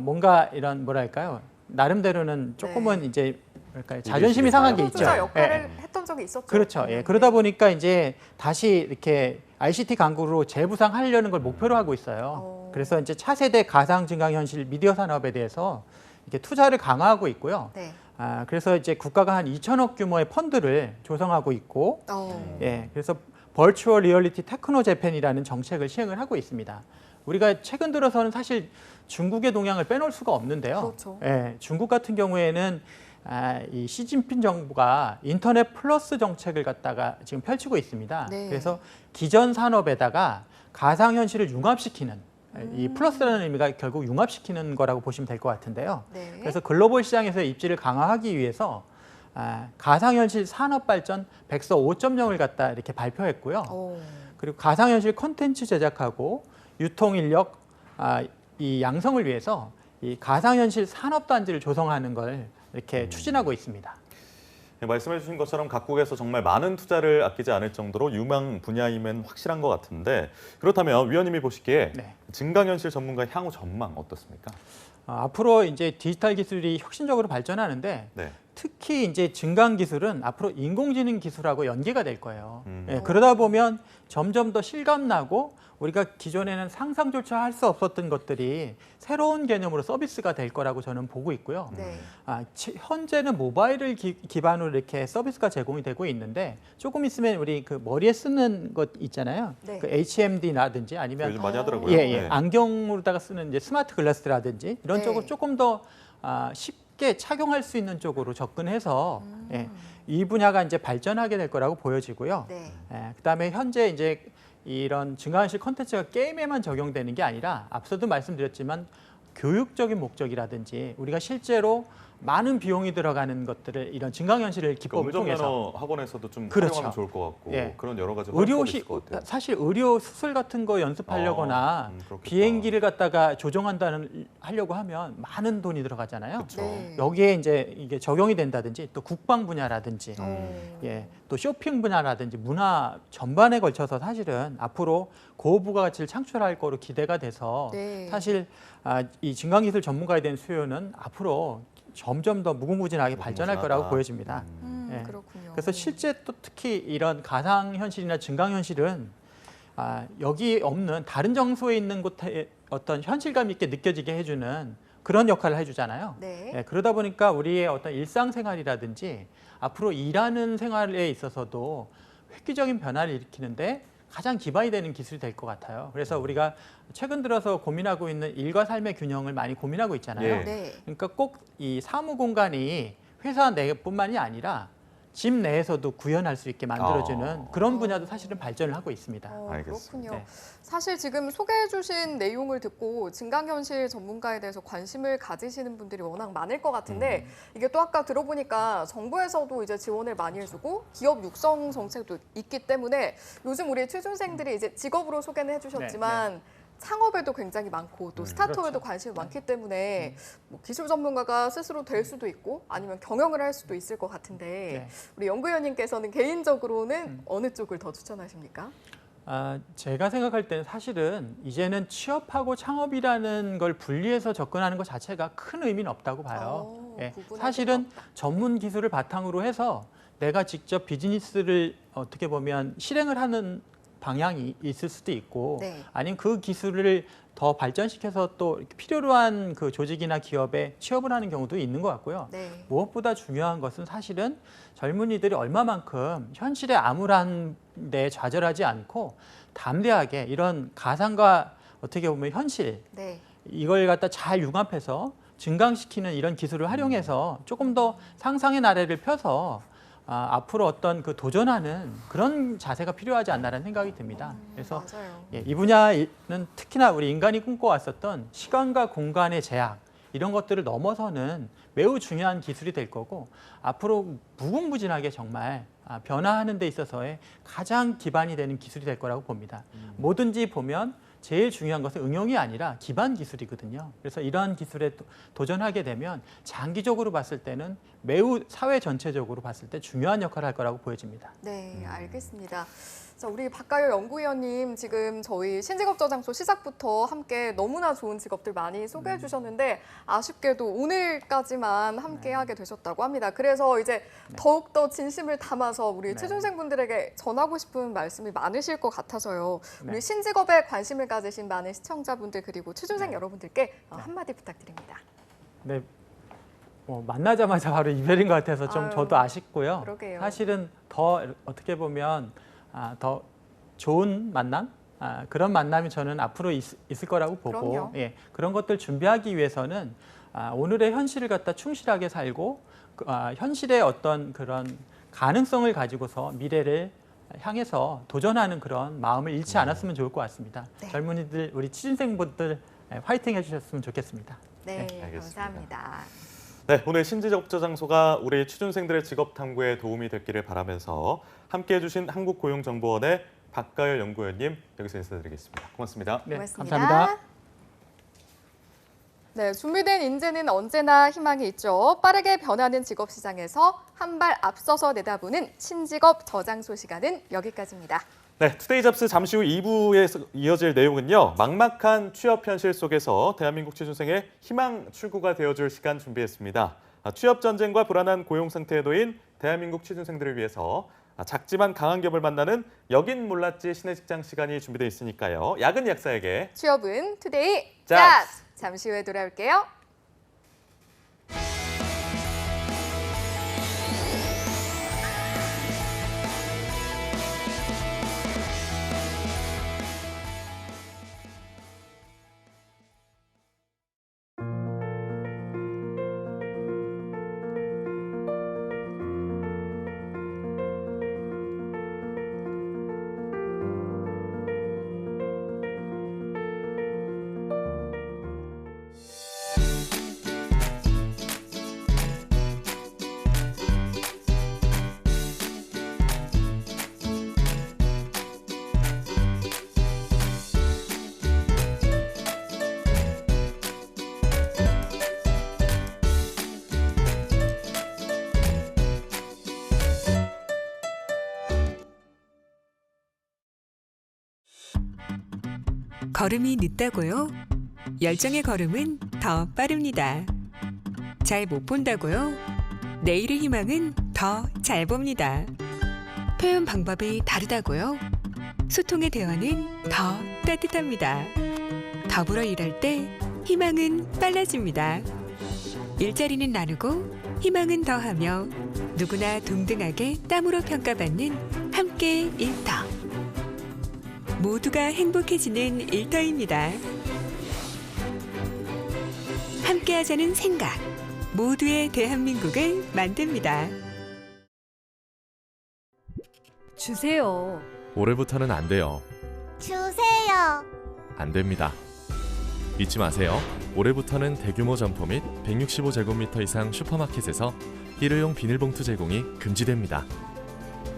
뭔가 이런 뭐랄까요, 나름대로는 조금은 네. 이제 뭐랄까요, 자존심이 상한 게 있죠. 투자 역할을 예. 했던 적이 있었죠. 그렇죠. 예. 그러다 보니까 이제 다시 이렇게 ICT 강국으로 재부상하려는 걸 목표로 하고 있어요. 그래서 이제 차세대 가상 증강현실 미디어 산업에 대해서 이렇게 투자를 강화하고 있고요. 네. 그래서 이제 국가가 한 2천억 규모의 펀드를 조성하고 있고, 예. 그래서 버추얼 리얼리티 테크노 재팬이라는 정책을 시행을 하고 있습니다. 우리가 최근 들어서는 사실 중국의 동향을 빼놓을 수가 없는데요. 그렇죠. 예. 중국 같은 경우에는 이 시진핑 정부가 인터넷 플러스 정책을 갖다가 지금 펼치고 있습니다. 네. 그래서 기존 산업에다가 가상현실을 융합시키는, 이 플러스라는 의미가 결국 융합시키는 거라고 보시면 될 것 같은데요. 네. 그래서 글로벌 시장에서의 입지를 강화하기 위해서 가상현실 산업 발전 백서 5.0을 갖다 이렇게 발표했고요. 그리고 가상현실 콘텐츠 제작하고 유통 인력 이 양성을 위해서 이 가상현실 산업단지를 조성하는 걸 이렇게 추진하고 있습니다. 네, 말씀해 주신 것처럼 각국에서 정말 많은 투자를 아끼지 않을 정도로 유망 분야임은 확실한 것 같은데 그렇다면 위원님이 보시기에 네. 증강현실 전문가의 향후 전망 어떻습니까? 앞으로 이제 디지털 기술이 혁신적으로 발전하는데 네. 특히 이제 증강 기술은 앞으로 인공지능 기술하고 연계가 될 거예요. 음. 예, 그러다 보면 점점 더 실감나고 우리가 기존에는 상상조차 할 수 없었던 것들이 새로운 개념으로 서비스가 될 거라고 저는 보고 있고요. 네. 현재는 모바일을 기반으로 이렇게 서비스가 제공이 되고 있는데 조금 있으면 우리 그 머리에 쓰는 것 있잖아요. 네. 그 HMD라든지 아니면 요즘 많이 하더라고요. 예, 네. 안경으로다가 쓰는 이제 스마트 글라스라든지 이런 네. 쪽으로 조금 더 쉽게 착용할 수 있는 쪽으로 접근해서 예, 이 분야가 이제 발전하게 될 거라고 보여지고요. 네. 그다음에 현재 이제 이런 증강현실 콘텐츠가 게임에만 적용되는 게 아니라 앞서도 말씀드렸지만 교육적인 목적이라든지 우리가 실제로 많은 비용이 들어가는 것들을 이런 증강현실을 기법을 통해서 운전면허 학원에서도 좀 그렇죠. 활용하면 좋을 것 같고 예. 그런 여러 가지 의료 활용법이 있을 것 같아요. 사실 의료 수술 같은 거 연습하려거나 그렇겠다. 비행기를 갖다가 하려고 하면 많은 돈이 들어가잖아요. 그렇죠. 네. 여기에 이제 이게 적용이 된다든지 또 국방 분야라든지 예, 또 쇼핑 분야라든지 문화 전반에 걸쳐서 사실은 앞으로 고부가가치를 창출할 거로 기대가 돼서 네. 사실 이 증강기술 전문가에 대한 수요는 앞으로 점점 더 무궁무진하게 발전할 거라고 보여집니다. 예. 그렇군요. 그래서 실제 또 특히 이런 가상현실이나 증강현실은 여기 없는 다른 장소에 있는 곳에 어떤 현실감 있게 느껴지게 해주는 그런 역할을 해주잖아요. 네. 예, 그러다 보니까 우리의 어떤 일상생활이라든지 앞으로 일하는 생활에 있어서도 획기적인 변화를 일으키는데 가장 기반이 되는 기술이 될 것 같아요. 그래서 우리가 최근 들어서 고민하고 있는 일과 삶의 균형을 많이 고민하고 있잖아요. 예. 네. 그러니까 꼭 이 사무 공간이 회사 내뿐만이 아니라 집 내에서도 구현할 수 있게 만들어주는 그런 분야도 사실은 발전을 하고 있습니다. 알겠습니다. 그렇군요. 네. 사실 지금 소개해 주신 내용을 듣고 증강현실 전문가에 대해서 관심을 가지시는 분들이 워낙 많을 것 같은데 이게 또 아까 들어보니까 정부에서도 이제 지원을 많이 해주고 기업 육성 정책도 있기 때문에 요즘 우리 취준생들이 이제 직업으로 소개는 해주셨지만 창업에도 굉장히 많고 또 스타트업에도 그렇죠. 관심이 많기 때문에 뭐 기술 전문가가 스스로 될 수도 있고 아니면 경영을 할 수도 있을 것 같은데 네. 우리 연구위원님께서는 개인적으로는 어느 쪽을 더 추천하십니까? 제가 생각할 때는 사실은 이제는 취업하고 창업이라는 걸 분리해서 접근하는 것 자체가 큰 의미는 없다고 봐요. 예, 구분할 사실은 필요가 없다. 전문 기술을 바탕으로 해서 내가 직접 비즈니스를 어떻게 보면 실행을 하는 방향이 있을 수도 있고 네. 아니면 그 기술을 더 발전시켜서 또 필요로 한 그 조직이나 기업에 취업을 하는 경우도 있는 것 같고요. 네. 무엇보다 중요한 것은 사실은 젊은이들이 얼마만큼 현실의 암울한 데 좌절하지 않고 담대하게 이런 가상과 어떻게 보면 현실 네. 이걸 갖다 잘 융합해서 증강시키는 이런 기술을 활용해서 조금 더 상상의 나래를 펴서 앞으로 어떤 그 도전하는 그런 자세가 필요하지 않나라는 생각이 듭니다. 그래서 맞아요. 이 분야는 특히나 우리 인간이 꿈꿔왔었던 시간과 공간의 제약 이런 것들을 넘어서는 매우 중요한 기술이 될 거고 앞으로 무궁무진하게 정말 변화하는 데 있어서의 가장 기반이 되는 기술이 될 거라고 봅니다. 뭐든지 보면 제일 중요한 것은 응용이 아니라 기반 기술이거든요. 그래서 이러한 기술에 도전하게 되면 장기적으로 봤을 때는 매우 사회 전체적으로 봤을 때 중요한 역할을 할 거라고 보여집니다. 네, 알겠습니다. 자, 우리 박가열 연구위원님 지금 저희 신직업 저장소 시작부터 함께 너무나 좋은 직업들 많이 소개해 주셨는데 아쉽게도 오늘까지만 함께 하게 되셨다고 합니다. 그래서 이제 더욱더 진심을 담아서 우리 취준생분들에게 전하고 싶은 말씀이 많으실 것 같아서요. 우리 신직업에 관심을 가지신 많은 시청자분들 그리고 취준생 여러분들께 한마디 부탁드립니다. 네, 만나자마자 바로 이별인 것 같아서 좀 아유, 저도 아쉽고요. 그러게요. 사실은 더 어떻게 보면 더 좋은 만남? 그런 만남이 저는 앞으로 있을 거라고 보고 그럼요. 그런 것들 준비하기 위해서는 오늘의 현실을 갖다 충실하게 살고 현실의 어떤 그런 가능성을 가지고서 미래를 향해서 도전하는 그런 마음을 잃지 않았으면 좋을 것 같습니다. 네. 젊은이들, 우리 취준생분들 화이팅 해주셨으면 좋겠습니다. 네, 알겠습니다. 감사합니다. 네, 오늘 신직업 저장소가 우리 취준생들의 직업 탐구에 도움이 됐기를 바라면서 함께해 주신 한국고용정보원의 박가열 연구위원님 여기서 인사드리겠습니다. 고맙습니다. 네, 고맙습니다. 감사합니다. 네, 준비된 인재는 언제나 희망이 있죠. 빠르게 변하는 직업 시장에서 한 발 앞서서 내다보는 신직업 저장소 시간은 여기까지입니다. 네, 투데이 잡스 잠시 후 2부에 이어질 내용은요. 막막한 취업 현실 속에서 대한민국 취준생의 희망 출구가 되어줄 시간 준비했습니다. 취업 전쟁과 불안한 고용 상태에 놓인 대한민국 취준생들을 위해서 작지만 강한 기업을 만나는 여긴 몰랐지 신의 직장 시간이 준비되어 있으니까요. 야근 약사에게 취업은 투데이 잡스! 잡스! 잠시 후에 돌아올게요. 걸음이 늦다고요? 열정의 걸음은 더 빠릅니다. 잘 못 본다고요? 내일의 희망은 더 잘 봅니다. 표현 방법이 다르다고요? 소통의 대화는 더 따뜻합니다. 더불어 일할 때 희망은 빨라집니다. 일자리는 나누고 희망은 더하며 누구나 동등하게 땀으로 평가받는 함께 일터. 모두가 행복해지는 일터입니다. 함께하자는 생각, 모두의 대한민국을 만듭니다. 주세요. 올해부터는 안 돼요. 주세요. 안 됩니다. 잊지 마세요. 올해부터는 대규모 점포 및 165제곱미터 이상 슈퍼마켓에서 일회용 비닐봉투 제공이 금지됩니다.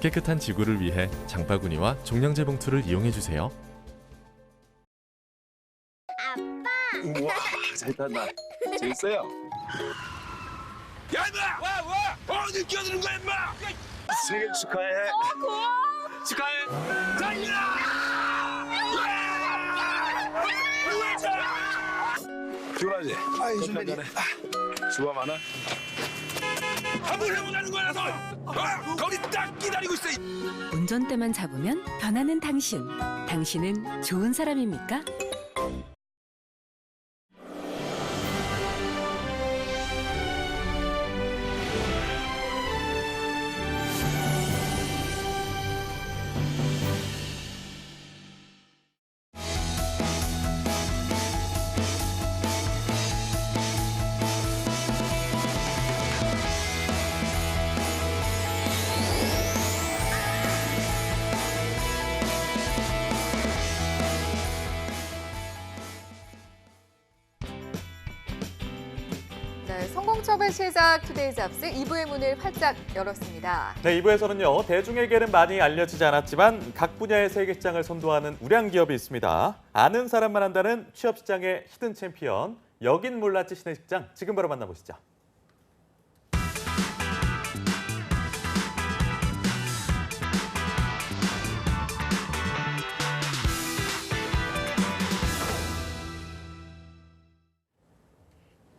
깨끗한 지구를 위해 장바구니와 종량제 봉투를 이용해주세요. 아빠. 우와, 잘 탔나? 재밌어요? 야, 임마! 와! 어딜 끼어드는 거야, 임마! 생일 축하해. 고마워. 축하해. 달리라! 피곤하지? 아이, 선배님. 수고 많아. 한번 해보자는 거라서! 거기 딱 기다리고 있어! 운전대만 잡으면 변하는 당신. 당신은 좋은 사람입니까? 네, 성공첩의 시작 투데이 잡스 2부의 문을 활짝 열었습니다. 네, 2부에서는요. 대중에게는 많이 알려지지 않았지만 각 분야의 세계시장을 선도하는 우량 기업이 있습니다. 아는 사람만 한다는 취업시장의 히든 챔피언, 여긴 몰랐지 신의 직장, 지금 바로 만나보시죠.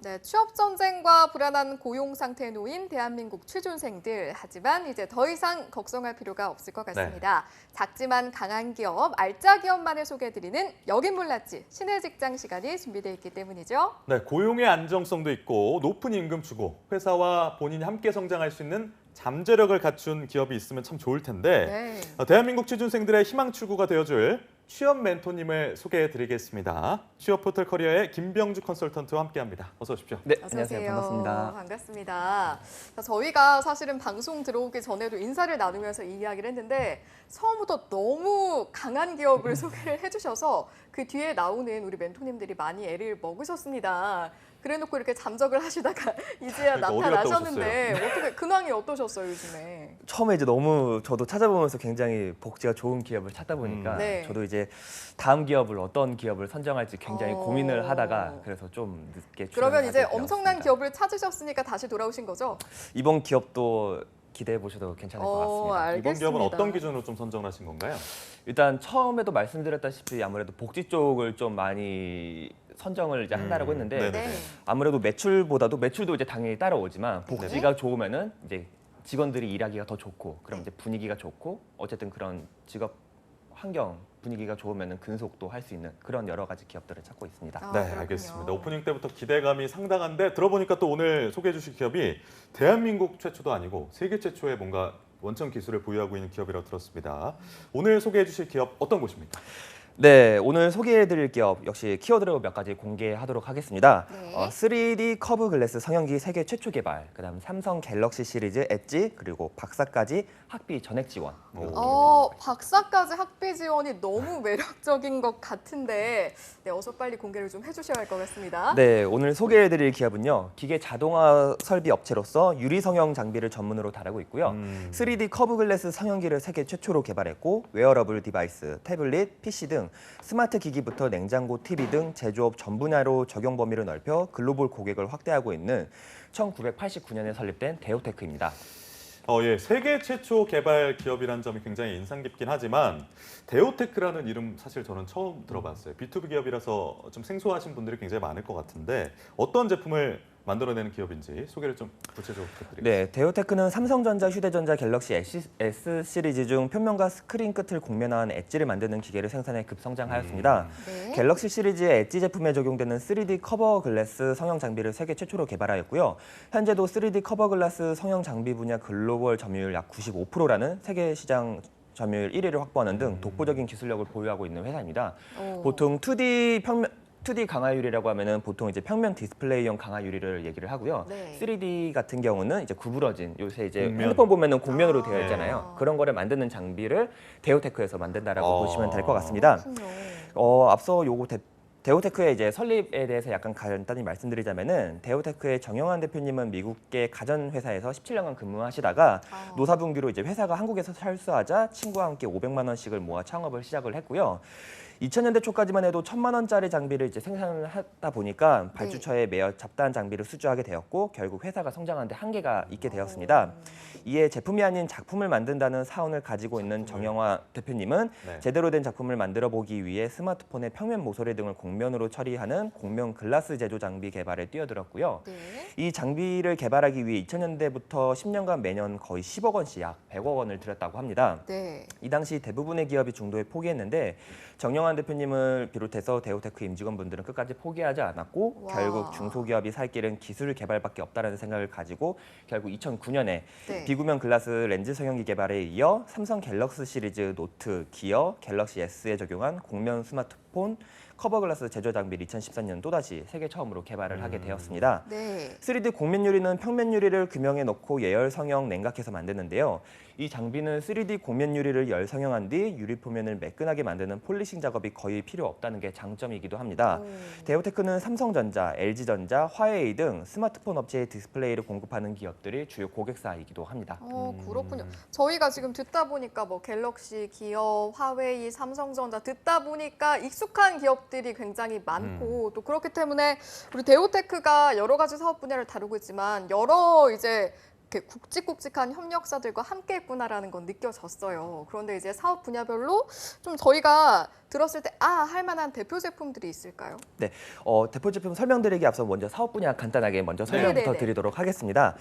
네, 취업 전쟁과 불안한 고용 상태에 놓인 대한민국 취준생들. 하지만 이제 더 이상 걱정할 필요가 없을 것 같습니다. 작지만 강한 기업, 알짜 기업만을 소개해드리는 여긴 몰랐지 신의 직장 시간이 준비되어 있기 때문이죠. 네, 고용의 안정성도 있고 높은 임금 주고 회사와 본인이 함께 성장할 수 있는 잠재력을 갖춘 기업이 있으면 참 좋을 텐데 대한민국 취준생들의 희망 출구가 되어줄 취업 멘토님을 소개해드리겠습니다. 취업 포털 커리어의 김병주 컨설턴트와 함께합니다. 어서 오십시오. 네, 어서 안녕하세요. 오세요. 반갑습니다. 반갑습니다. 자, 저희가 사실은 방송 들어오기 전에도 인사를 나누면서 이 이야기를 했는데 처음부터 너무 강한 기업을 소개를 해주셔서 그 뒤에 나오는 우리 멘토님들이 많이 애를 먹으셨습니다. 그래놓고 이렇게 잠적을 하시다가 이제야 그러니까 어디 갔다 나타나셨는데 어떻게 근황이 어떠셨어요 요즘에? 처음에 이제 너무 저도 찾아보면서 굉장히 복지가 좋은 기업을 찾다 보니까 네. 저도 이제 다음 기업을 어떤 기업을 선정할지 굉장히 어. 고민을 하다가 그래서 좀 늦게 그러면 출연을 이제 하게 엄청난 되었습니다. 기업을 찾으셨으니까 다시 돌아오신 거죠? 이번 기업도 기대해 보셔도 괜찮을 것 같습니다. 알겠습니다. 이번 기업은 어떤 기준으로 좀 선정하신 건가요? 일단 처음에도 말씀드렸다시피 아무래도 복지 쪽을 좀 많이 선정을 이제 한다라고 했는데 네네. 네. 아무래도 매출보다도 매출도 이제 당연히 따라오지만 복지가 좋으면은 이제 직원들이 일하기가 더 좋고 그럼 이제 분위기가 좋고 어쨌든 그런 직업 환경 분위기가 좋으면은 근속도 할 수 있는 그런 여러 가지 기업들을 찾고 있습니다. 아, 네, 그렇군요. 알겠습니다. 오프닝 때부터 기대감이 상당한데 들어보니까 또 오늘 소개해 주실 기업이 대한민국 최초도 아니고 세계 최초의 뭔가 원천 기술을 보유하고 있는 기업이라고 들었습니다. 오늘 소개해 주실 기업 어떤 곳입니까? 네, 오늘 소개해드릴 기업 역시 키워드로 몇 가지 공개하도록 하겠습니다. 네. 3D 커브 글래스 성형기 세계 최초 개발, 그다음 삼성 갤럭시 시리즈 엣지, 그리고 박사까지 학비 전액 지원. 박사까지 학비 지원이 너무 매력적인 것 같은데 네, 어서 빨리 공개를 좀 해주셔야 할 것 같습니다. 네, 오늘 소개해드릴 기업은요. 기계 자동화 설비 업체로서 유리 성형 장비를 전문으로 다루고 있고요. 3D 커브 글래스 성형기를 세계 최초로 개발했고 웨어러블 디바이스, 태블릿, PC 등 스마트 기기부터 냉장고, TV 등 제조업 전 분야로 적용 범위를 넓혀 글로벌 고객을 확대하고 있는 1989년에 설립된 데오테크입니다. 예, 세계 최초 개발 기업이라는 점이 굉장히 인상 깊긴 하지만 데오테크라는 이름 사실 저는 처음 들어봤어요. B2B 기업이라서 좀 생소하신 분들이 굉장히 많을 것 같은데 어떤 제품을 만들어내는 기업인지 소개를 좀 구체적으로 부탁드리겠습니다. 네, 데오테크는 삼성전자, 휴대전자, 갤럭시 S 시리즈 중 표면과 스크린 끝을 곡면화한 엣지를 만드는 기계를 생산해 급성장하였습니다. 네. 갤럭시 시리즈의 엣지 제품에 적용되는 3D 커버 글래스 성형 장비를 세계 최초로 개발하였고요. 현재도 3D 커버 글라스 성형 장비 분야 글로벌 점유율 약 95%라는 세계 시장 점유율 1위를 확보하는 등 독보적인 기술력을 보유하고 있는 회사입니다. 보통 2D 강화 유리라고 하면은 보통 이제 평면 디스플레이용 강화 유리를 얘기를 하고요. 네. 3D 같은 경우는 이제 구부러진 요새 이제 곡면. 핸드폰 보면은 곡면으로 되어 아. 있잖아요. 그런 거를 만드는 장비를 데오테크에서 만든다라고 아. 보시면 될 것 같습니다. 그렇군요. 앞서 요거 데오테크의 이제 설립에 대해서 약간 간단히 말씀드리자면은 데오테크의 정영환 대표님은 미국계 가전 회사에서 17년간 근무하시다가 노사분기로 이제 회사가 한국에서 철수하자 친구와 함께 500만 원씩을 모아 창업을 시작을 했고요. 2000년대 초까지만 해도 1000만 원짜리 장비를 이제 생산을 하다 보니까 발주처에 매여 잡다한 장비를 수주하게 되었고 결국 회사가 성장하는데 한계가 있게 되었습니다. 이에 제품이 아닌 작품을 만든다는 사원을 가지고 있는 정영화 대표님은 네. 제대로 된 작품을 만들어 보기 위해 스마트폰의 평면 모서리 등을 곡면으로 처리하는 곡면 글라스 제조 장비 개발에 뛰어들었고요. 네. 이 장비를 개발하기 위해 2000년대부터 10년간 매년 거의 10억 원씩 약 100억 원을 들였다고 합니다. 네. 이 당시 대부분의 기업이 중도에 포기했는데 정영환 대표님을 비롯해서 데오테크 임직원분들은 끝까지 포기하지 않았고 와. 결국 중소기업이 살 길은 기술 개발밖에 없다라는 생각을 가지고 결국 2009년에 네. 비구면 글라스 렌즈 성형기 개발에 이어 삼성 갤럭시 시리즈 노트, 기어, 갤럭시 S에 적용한 곡면 스마트폰 커버 글라스 제조 장비를 2014년 또다시 세계 처음으로 개발을 하게 되었습니다. 네. 3D 곡면 유리는 평면 유리를 규명해 놓고 예열 성형 냉각해서 만드는데요. 이 장비는 3D 곡면 유리를 열 성형한 뒤 유리 표면을 매끈하게 만드는 폴리싱 작업이 거의 필요 없다는 게 장점이기도 합니다. 데오테크는 삼성전자, LG전자, 화웨이 등 스마트폰 업체의 디스플레이를 공급하는 기업들이 주요 고객사이기도 합니다. 그렇군요. 저희가 지금 듣다 보니까 뭐 갤럭시, 기어, 화웨이, 삼성전자 듣다 보니까 익숙한 기업들이 굉장히 많고 또 그렇기 때문에 우리 데오테크가 여러 가지 사업 분야를 다루고 있지만 여러 이제 이렇게 굵직굵직한 협력사들과 함께했구나라는 건 느껴졌어요. 그런데 이제 사업 분야별로 좀 저희가 들었을 때 할 만한 대표 제품들이 있을까요? 네, 대표 제품 설명드리기 앞서 먼저 사업 분야 간단하게 먼저 설명부터 네네네. 드리도록 하겠습니다.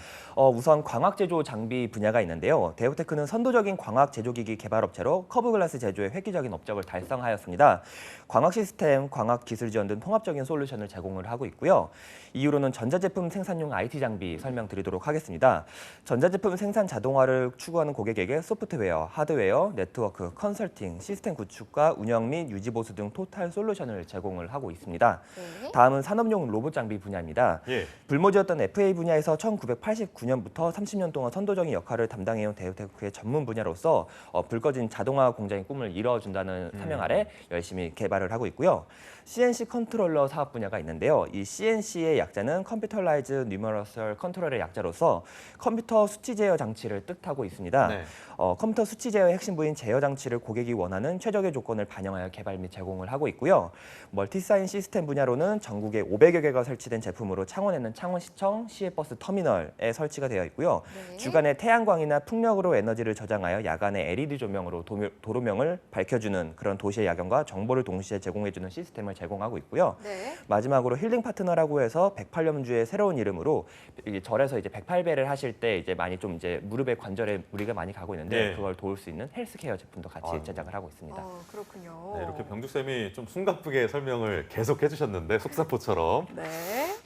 우선 광학 제조 장비 분야가 있는데요. 데오테크는 선도적인 광학 제조기기 개발업체로 커브 글라스 제조의 획기적인 업적을 달성하였습니다. 광학 시스템, 광학 기술 지원 등 통합적인 솔루션을 제공을 하고 있고요. 이후로는 전자제품 생산용 IT 장비 설명드리도록 하겠습니다. 전자제품 생산 자동화를 추구하는 고객에게 소프트웨어, 하드웨어, 네트워크, 컨설팅, 시스템 구축과 운영 및 유지 보수 등 토탈 솔루션을 제공을 하고 있습니다. 네. 다음은 산업용 로봇 장비 분야입니다. 예. 불모지였던 FA 분야에서 1989년부터 30년 동안 선도적인 역할을 담당해온 데우테크의 전문 분야로서 불 꺼진 자동화 공장의 꿈을 이뤄준다는 사명 아래 열심히 개발을 하고 있고요. CNC 컨트롤러 사업 분야가 있는데요. 이 CNC의 약자는 컴퓨터라이즈 뉴머러설 컨트롤의 약자로서 컴퓨터 수치 제어 장치를 뜻하고 있습니다. 네. 컴퓨터 수치 제어의 핵심 부인 제어 장치를 고객이 원하는 최적의 조건을 반영하여 개발 및 제공을 하고 있고요. 멀티사인 시스템 분야로는 전국에 500여 개가 설치된 제품으로 창원에는 창원시청 시외버스 터미널에 설치가 되어 있고요. 네. 주간에 태양광이나 풍력으로 에너지를 저장하여 야간에 LED 조명으로 도로명을 밝혀주는 그런 도시의 야경과 정보를 동시에 제공해주는 시스템을 제공하고 있고요. 네. 마지막으로 힐링 파트너라고 해서 108년주의 새로운 이름으로 이 절에서 이제 108배를 하실 때 이제 많이 좀 이제 무릎에 관절에 무리가 많이 가고 있는데 네. 그걸 도울 수 있는 헬스케어 제품도 같이 제작을 하고 있습니다. 그렇군요. 네, 이렇게 병주쌤이 좀 숨가쁘게 설명을 계속 해주셨는데 속사포처럼 네.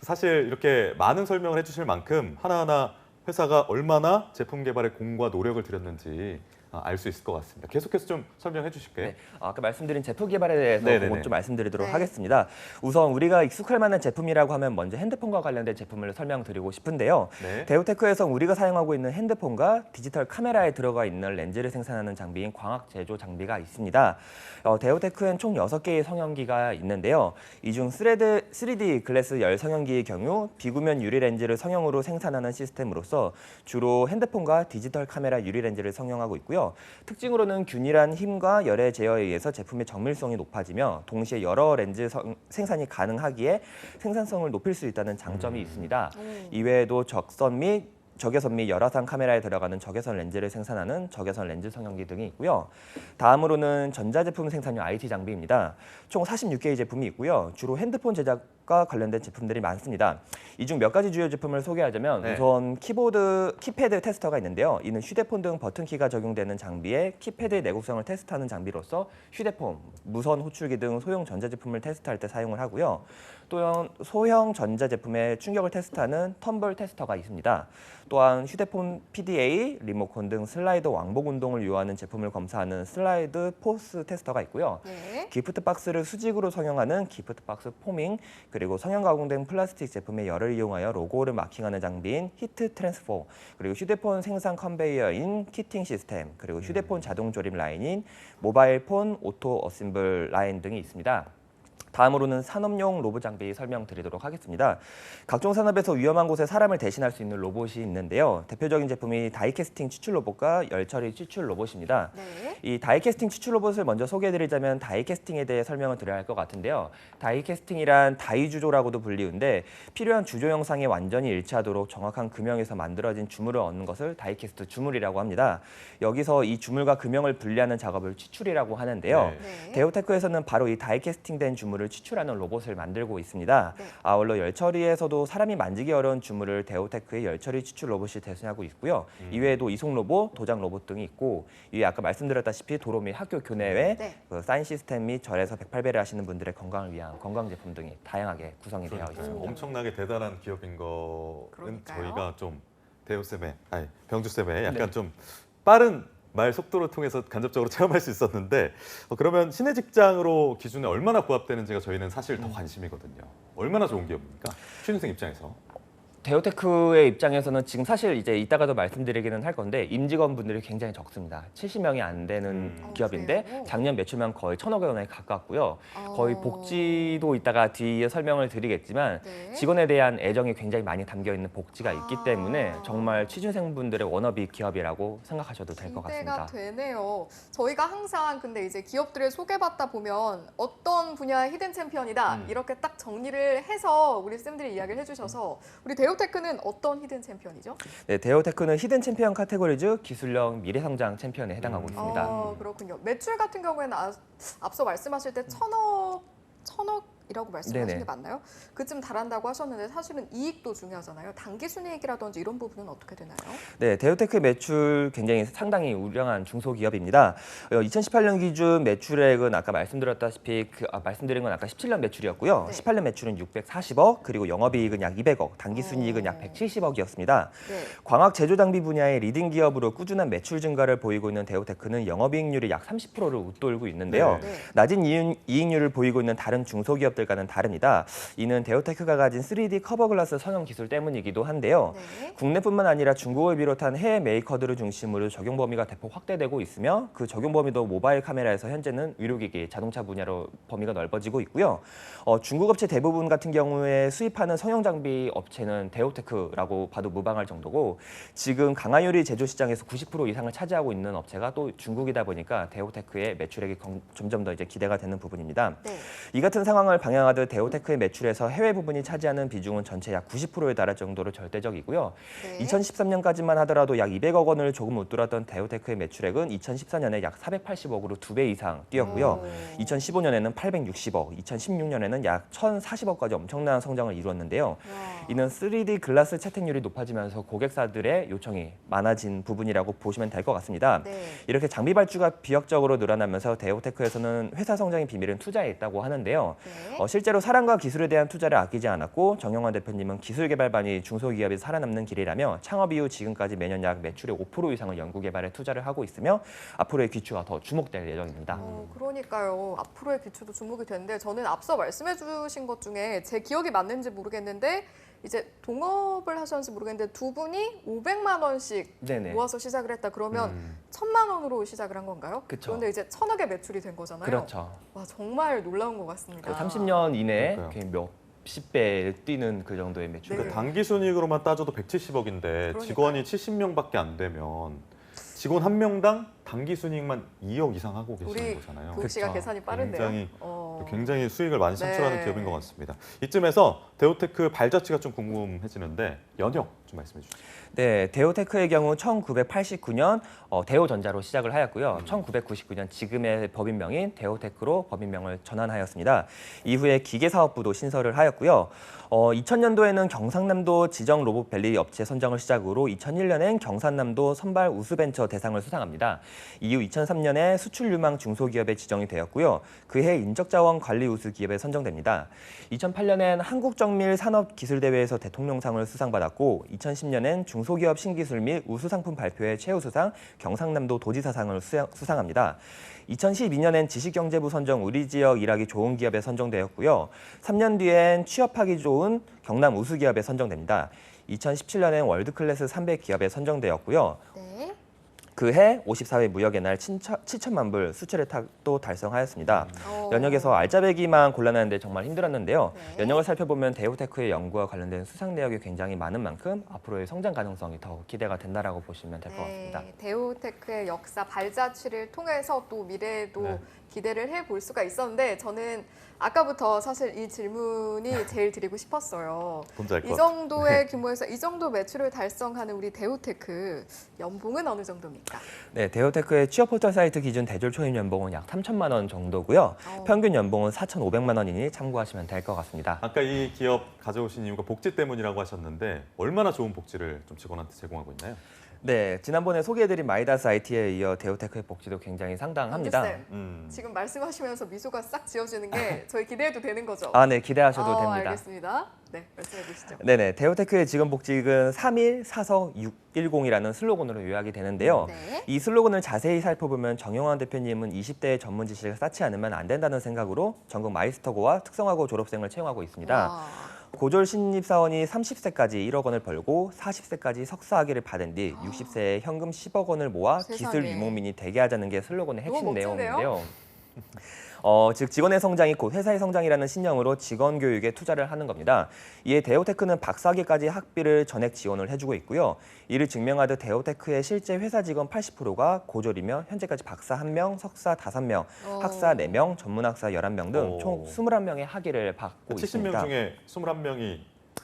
사실 이렇게 많은 설명을 해주실 만큼 하나하나 회사가 얼마나 제품 개발에 공과 노력을 들였는지 알 수 있을 것 같습니다. 계속해서 좀 설명해 주실게요. 네, 아까 말씀드린 제품 개발에 대해서 네네네. 그건 좀 말씀드리도록 네. 하겠습니다. 우선 우리가 익숙할 만한 제품이라고 하면 먼저 핸드폰과 관련된 제품을 설명드리고 싶은데요. 네. 데우테크에서 우리가 사용하고 있는 핸드폰과 디지털 카메라에 들어가 있는 렌즈를 생산하는 장비인 광학 제조 장비가 있습니다. 데우테크엔 총 6개의 성형기가 있는데요. 이 중 3D 글래스 열 성형기의 경우 비구면 유리 렌즈를 성형으로 생산하는 시스템으로서 주로 핸드폰과 디지털 카메라 유리 렌즈를 성형하고 있고요. 특징으로는 균일한 힘과 열의 제어에 의해서 제품의 정밀성이 높아지며 동시에 여러 렌즈 생산이 가능하기에 생산성을 높일 수 있다는 장점이 있습니다. 이외에도 적선 및 적외선 및 열화상 카메라에 들어가는 적외선 렌즈를 생산하는 적외선 렌즈 성형기 등이 있고요. 다음으로는 전자제품 생산용 IT 장비입니다. 총 46개의 제품이 있고요. 주로 핸드폰 제작과 관련된 제품들이 많습니다. 이 중 몇 가지 주요 제품을 소개하자면 네. 우선 키패드 테스터가 있는데요. 이는 휴대폰 등 버튼키가 적용되는 장비에 키패드의 내구성을 테스트하는 장비로서 휴대폰, 무선 호출기 등 소형 전자제품을 테스트할 때 사용을 하고요. 또한 소형 전자제품의 충격을 테스트하는 텀블 테스터가 있습니다. 또한 휴대폰 PDA, 리모컨 등 슬라이더 왕복 운동을 요하는 제품을 검사하는 슬라이드 포스 테스터가 있고요. 네. 기프트 박스를 수직으로 성형하는 기프트 박스 포밍, 그리고 성형 가공된 플라스틱 제품의 열을 이용하여 로고를 마킹하는 장비인 히트 트랜스포, 그리고 휴대폰 생산 컨베이어인 키팅 시스템, 그리고 휴대폰 자동 조립 라인인 모바일 폰 오토 어셈블 라인 등이 있습니다. 다음으로는 산업용 로봇 장비 설명드리도록 하겠습니다. 각종 산업에서 위험한 곳에 사람을 대신할 수 있는 로봇이 있는데요. 대표적인 제품이 다이캐스팅 추출 로봇과 열처리 추출 로봇입니다. 네. 이 다이캐스팅 추출 로봇을 먼저 소개해드리자면 다이캐스팅에 대해 설명을 드려야 할 것 같은데요. 다이캐스팅이란 다이주조라고도 불리는데 필요한 주조 형상에 완전히 일치하도록 정확한 금형에서 만들어진 주물을 얻는 것을 다이캐스트 주물이라고 합니다. 여기서 이 주물과 금형을 분리하는 작업을 추출이라고 하는데요. 네. 데우테크에서는 바로 이 다이캐스팅된 주물을 추출하는 로봇을 만들고 있습니다. 네. 아울러 열처리에서도 사람이 만지기 어려운 주물을 데우테크의 열처리 추출 로봇이 대신하고 있고요. 이외에도 이송 로봇, 도장 로봇 등이 있고 이에 아까 말씀드렸다시피 도로 및 학교 교내 외 네. 그 사인 시스템 및 절에서 108배를 하시는 분들의 건강을 위한 건강 제품 등이 다양하게 구성이 되어 있습니다. 엄청나게 대단한 기업인 거는 그러니까요. 저희가 좀 병주쌤의 약간 좀 빠른 말 속도를 통해서 간접적으로 체험할 수 있었는데 그러면 신의 직장으로 기준에 얼마나 부합되는지가 저희는 사실 더 관심이거든요. 얼마나 좋은 기업입니까? 신입생 입장에서. 데우테크의 입장에서는 지금 사실 이제 이따가도 말씀드리기는 할 건데 임직원분들이 굉장히 적습니다. 70명이 안 되는 기업인데 그래요? 작년 매출만 거의 1,000억 원에 가깝고요. 어. 거의 복지도 이따가 뒤에 설명을 드리겠지만 네. 직원에 대한 애정이 굉장히 많이 담겨 있는 복지가 있기 아. 때문에 정말 취준생분들의 워너비 기업이라고 생각하셔도 될 것 기대가 같습니다. 되네요. 저희가 항상 근데 이제 기업들을 소개받다 보면 어떤 분야의 히든 챔피언이다 이렇게 딱 정리를 해서 우리 쌤들이 이야기를 해주셔서 우리 데우테크는 어떤 히든 챔피언이죠? 네, 데우테크는 히든 챔피언 카테고리즈 기술력 미래성장 챔피언에 해당하고 있습니다. 그렇군요. 매출 같은 경우에는 앞서 말씀하실 때 천억 이라고 말씀하신 네네. 게 맞나요? 그쯤 달한다고 하셨는데 사실은 이익도 중요하잖아요. 단기 순이익이라든지 이런 부분은 어떻게 되나요? 네, 데우테크 매출 굉장히 상당히 우량한 중소기업입니다. 2018년 기준 매출액은 아까 말씀드린 건 아까 17년 매출이었고요. 네. 18년 매출은 640억, 그리고 영업이익은 약 200억, 단기순이익은 약 170억이었습니다. 네. 광학 제조 장비 분야의 리딩 기업으로 꾸준한 매출 증가를 보이고 있는 데우테크는 영업이익률이 약 30%를 웃돌고 있는데요. 네. 낮은 이익률을 보이고 있는 다른 중소기업들과는 다릅니다. 이는 데우테크가 가진 3D 커버 글라스 성형 기술 때문이기도 한데요. 네. 국내뿐만 아니라 중국을 비롯한 해외 메이커들을 중심으로 적용 범위가 대폭 확대되고 있으며 그 적용 범위도 모바일 카메라에서 현재는 의료기기, 자동차 분야로 범위가 넓어지고 있고요. 중국 업체 대부분 같은 경우에 수입하는 성형 장비 업체는 데우테크라고 봐도 무방할 정도고 지금 강화유리 제조 시장에서 90% 이상을 차지하고 있는 업체가 또 중국이다 보니까 데우테크의 매출액이 점점 더 이제 기대가 되는 부분입니다. 네. 이 같은 상황을 방향하듯 데우테크의 매출에서 해외 부분이 차지하는 비중은 전체 약 90%에 달할 정도로 절대적이고요. 네. 2013년까지만 하더라도 약 200억 원을 조금 웃돌았던 데우테크의 매출액은 2014년에 약 480억으로 2배 이상 뛰었고요. 2015년에는 860억, 2016년에는 약 1,040억까지 엄청난 성장을 이루었는데요. 와. 이는 3D 글라스 채택률이 높아지면서 고객사들의 요청이 많아진 부분이라고 보시면 될 것 같습니다. 네. 이렇게 장비 발주가 비약적으로 늘어나면서 데우테크에서는 회사 성장의 비밀은 투자에 있다고 하는데요. 네. 실제로 사람과 기술에 대한 투자를 아끼지 않았고 정영환 대표님은 기술 개발반이 중소기업이 살아남는 길이라며 창업 이후 지금까지 매년 약 매출의 5% 이상을 연구 개발에 투자를 하고 있으며 앞으로의 기초가 더 주목될 예정입니다. 그러니까요. 앞으로의 기초도 주목이 되는데 저는 앞서 말씀해 주신 것 중에 제 기억이 맞는지 모르겠는데 이제 동업을 하셨는지 모르겠는데 두 분이 500만 원씩 네네. 모아서 시작을 했다. 그러면 1,000만 원으로 시작을 한 건가요? 그쵸. 그런데 이제 1,000억의 매출이 된 거잖아요. 그렇죠. 와, 정말 놀라운 것 같습니다. 30년 이내에 그러니까요. 몇십 배 뛰는 그 정도의 매출. 네. 그러니까 단기 순이익으로만 따져도 170억인데 그러니까요. 직원이 70명밖에 안 되면 직원 한 명당 단기 순이익만 2억 이상 하고 계시는 우리 거잖아요. 교육 씨가 그쵸. 계산이 빠른데요. 굉장히 수익을 많이 창출하는 네. 기업인 것 같습니다. 이쯤에서 데우테크 발자취가 좀 궁금해지는데 연역 좀 말씀해 주시죠. 네, 데우테크의 경우 1989년 데우전자로 시작을 하였고요. 1999년 지금의 법인명인 데우테크로 법인명을 전환하였습니다. 이후에 기계사업부도 신설을 하였고요. 2000년도에는 경상남도 지정 로봇밸리 업체 선정을 시작으로 2001년엔 경산남도 선발 우수벤처 대상을 수상합니다. 이후 2003년에 수출 유망 중소기업에 지정이 되었고요. 그해 인적자원 관리 우수 기업에 선정됩니다. 2008년엔 한국정밀 산업기술대회에서 대통령상을 수상받았고 2010년엔 중소기업 신기술 및 우수상품 발표회 최우수상 경상남도 도지사상을 수상합니다. 2012년엔 지식경제부 선정 우리 지역 일하기 좋은 기업에 선정되었고요. 3년 뒤엔 취업하기 좋은 경남 우수기업에 선정됩니다. 2017년엔 월드클래스 300 기업에 선정되었고요. 네. 그해 54회 무역의 날 7천만 불 수출 혜택도 달성하였습니다. 연역에서 알짜배기만 골라내는데 정말 힘들었는데요. 네. 연역을 살펴보면 데우테크의 연구와 관련된 수상 내역이 굉장히 많은 만큼 앞으로의 성장 가능성이 더 기대가 된다라고 보시면 될 것 같습니다. 데우테크의 역사 발자취를 통해서 또 미래에도 네. 기대를 해볼 수가 있었는데 저는 아까부터 사실 이 질문이 제일 드리고 싶었어요. 뭔지 알 것 이 같아요. 정도의 규모에서 이 정도 매출을 달성하는 우리 데우테크 연봉은 어느 정도입니까? 네, 데우테크의 취업 포털 사이트 기준 대졸 초임 연봉은 약 3천만 원 정도고요. 평균 연봉은 4,500만 원이니 참고하시면 될 것 같습니다. 아까 이 기업 가져오신 이유가 복지 때문이라고 하셨는데 얼마나 좋은 복지를 좀 직원한테 제공하고 있나요? 네, 지난번에 소개해드린 마이다스 IT에 이어 데우테크의 복지도 굉장히 상당합니다. 쌤, 지금 말씀하시면서 미소가 싹 지어지는 게 저희 기대해도 되는 거죠? 아, 네, 기대하셔도 됩니다. 알겠습니다. 네, 말씀해 주시죠. 네네, 데우테크의 직원 복직은 3일 4석 610이라는 슬로건으로 요약이 되는데요. 네. 이 슬로건을 자세히 살펴보면 정영환 대표님은 20대의 전문 지식을 쌓지 않으면 안 된다는 생각으로 전국 마이스터고와 특성화고 졸업생을 채용하고 있습니다. 와. 고졸 신입사원이 30세까지 1억 원을 벌고 40세까지 석사학위를 받은 뒤 60세에 현금 10억 원을 모아 세상에. 기술 유목민이 되게 하자는 게 슬로건의 핵심 너무 멋진데요? 내용인데요. 즉 직원의 성장이 곧 회사의 성장이라는 신념으로 직원 교육에 투자를 하는 겁니다. 이에 데우테크는 박사학위까지 학비를 전액 지원을 해주고 있고요. 이를 증명하듯 데우테크의 실제 회사 직원 80%가 고졸이며 현재까지 박사 1명, 석사 5명, 학사 4명, 전문학사 11명 등 총 21명의 학위를 받고 70명 있습니다. 중에 21명이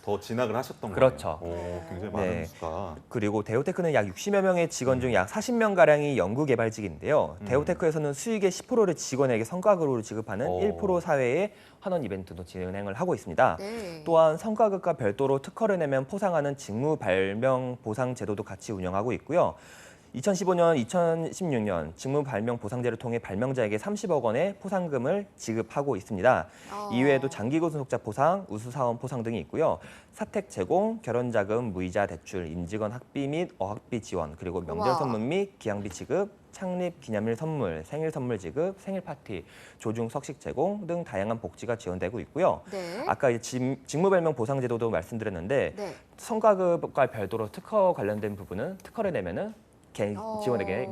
더 진학을 하셨던 그렇죠. 거예요. 오, 굉장히 많은 네. 수가. 그리고 데오테크는 약 60여 명의 직원 중 약 40명가량이 연구개발직인데요. 데오테크에서는 수익의 10%를 직원에게 성과급으로 지급하는 1% 사회의 환원 이벤트도 진행을 하고 있습니다. 네. 또한 성과급과 별도로 특허를 내면 포상하는 직무 발명 보상 제도도 같이 운영하고 있고요. 2015년, 2016년 직무 발명 보상제를 통해 발명자에게 30억 원의 포상금을 지급하고 있습니다. 이외에도 장기 근속자 포상, 우수사원 포상 등이 있고요. 사택 제공, 결혼자금, 무이자 대출, 임직원 학비 및 어학비 지원, 그리고 명절 선물 및 기양비 지급, 창립 기념일 선물, 생일 선물 지급, 생일 파티, 조중 석식 제공 등 다양한 복지가 지원되고 있고요. 네. 아까 이제 직무 발명 보상 제도도 말씀드렸는데 네. 성과급과 별도로 특허 관련된 부분은 특허를 내면은 개인 직원에게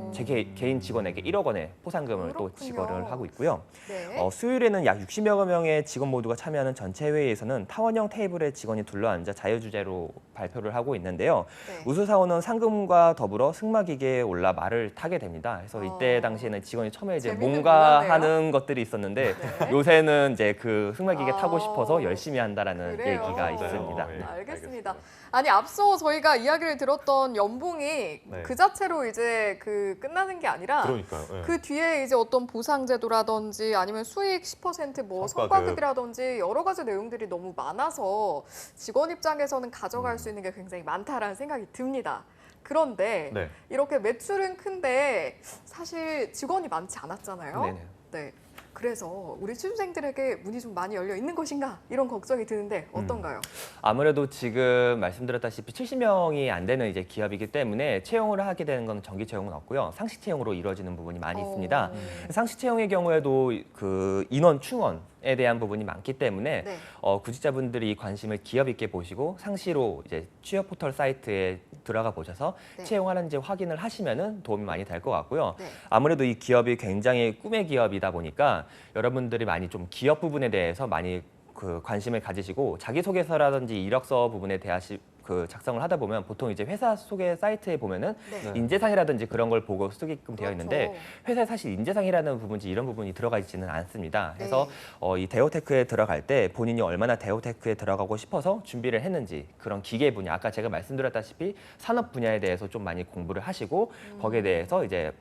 개인 직원에게 1억 원의 포상금을 또 그렇군요. 지급을 하고 있고요. 네. 수요일에는 약 60여 명의 직원 모두가 참여하는 전체 회의에서는 타원형 테이블에 직원이 둘러앉아 자유주제로 발표를 하고 있는데요. 네. 우수사원은 상금과 더불어 승마기계에 올라 말을 타게 됩니다. 그래서 이때 당시에는 직원이 처음에 이제 재밌는 뭔가 문화네요. 하는 것들이 있었는데 네. 요새는 이제 그 승마기계 타고 싶어서 열심히 한다라는 그래요. 얘기가 네. 있습니다. 네. 알겠습니다. 아니 앞서 저희가 이야기를 들었던 연봉이 네. 그 자체로 이제 그 끝나는 게 아니라 그러니까요. 예. 그 뒤에 이제 어떤 보상제도라든지 아니면 수익 10%뭐 성과급. 성과급이라든지 여러 가지 내용들이 너무 많아서 직원 입장에서는 가져갈 수 있는 게 굉장히 많다라는 생각이 듭니다. 그런데 네. 이렇게 매출은 큰데 사실 직원이 많지 않았잖아요. 네네. 네. 그래서 우리 취준생들에게 문이 좀 많이 열려 있는 것인가 이런 걱정이 드는데 어떤가요? 아무래도 지금 말씀드렸다시피 70명이 안 되는 이제 기업이기 때문에 채용을 하게 되는 건 정기 채용은 없고요. 상시 채용으로 이루어지는 부분이 많이 있습니다. 상시 채용의 경우에도 그 인원 충원에 대한 부분이 많기 때문에 네. 구직자분들이 관심을 기업 있게 보시고 상시로 이제 취업 포털 사이트에 들어가 보셔서 네. 채용하는지 확인을 하시면은 도움이 많이 될 것 같고요. 네. 아무래도 이 기업이 굉장히 꿈의 기업이다 보니까 여러분들이 많이 좀 기업 부분에 대해서 많이 그 관심을 가지시고 자기소개서라든지 이력서 부분에 대하시 그 작성을 하다 보면 보통 이제 회사 소개 사이트에 보면은 네. 인재상이라든지 그런 걸 보고 쓰게끔 되어 있는데 그렇죠. 회사에 사실 인재상이라는 부분이 이런 부분이 들어가 있지는 않습니다. 그래서 네. 이 데오테크에 들어갈 때 본인이 얼마나 데오테크에 들어가고 싶어서 준비를 했는지 그런 기계 분야 아까 제가 말씀드렸다시피 산업 분야에 대해서 좀 많이 공부를 하시고 거기에 대해서 이제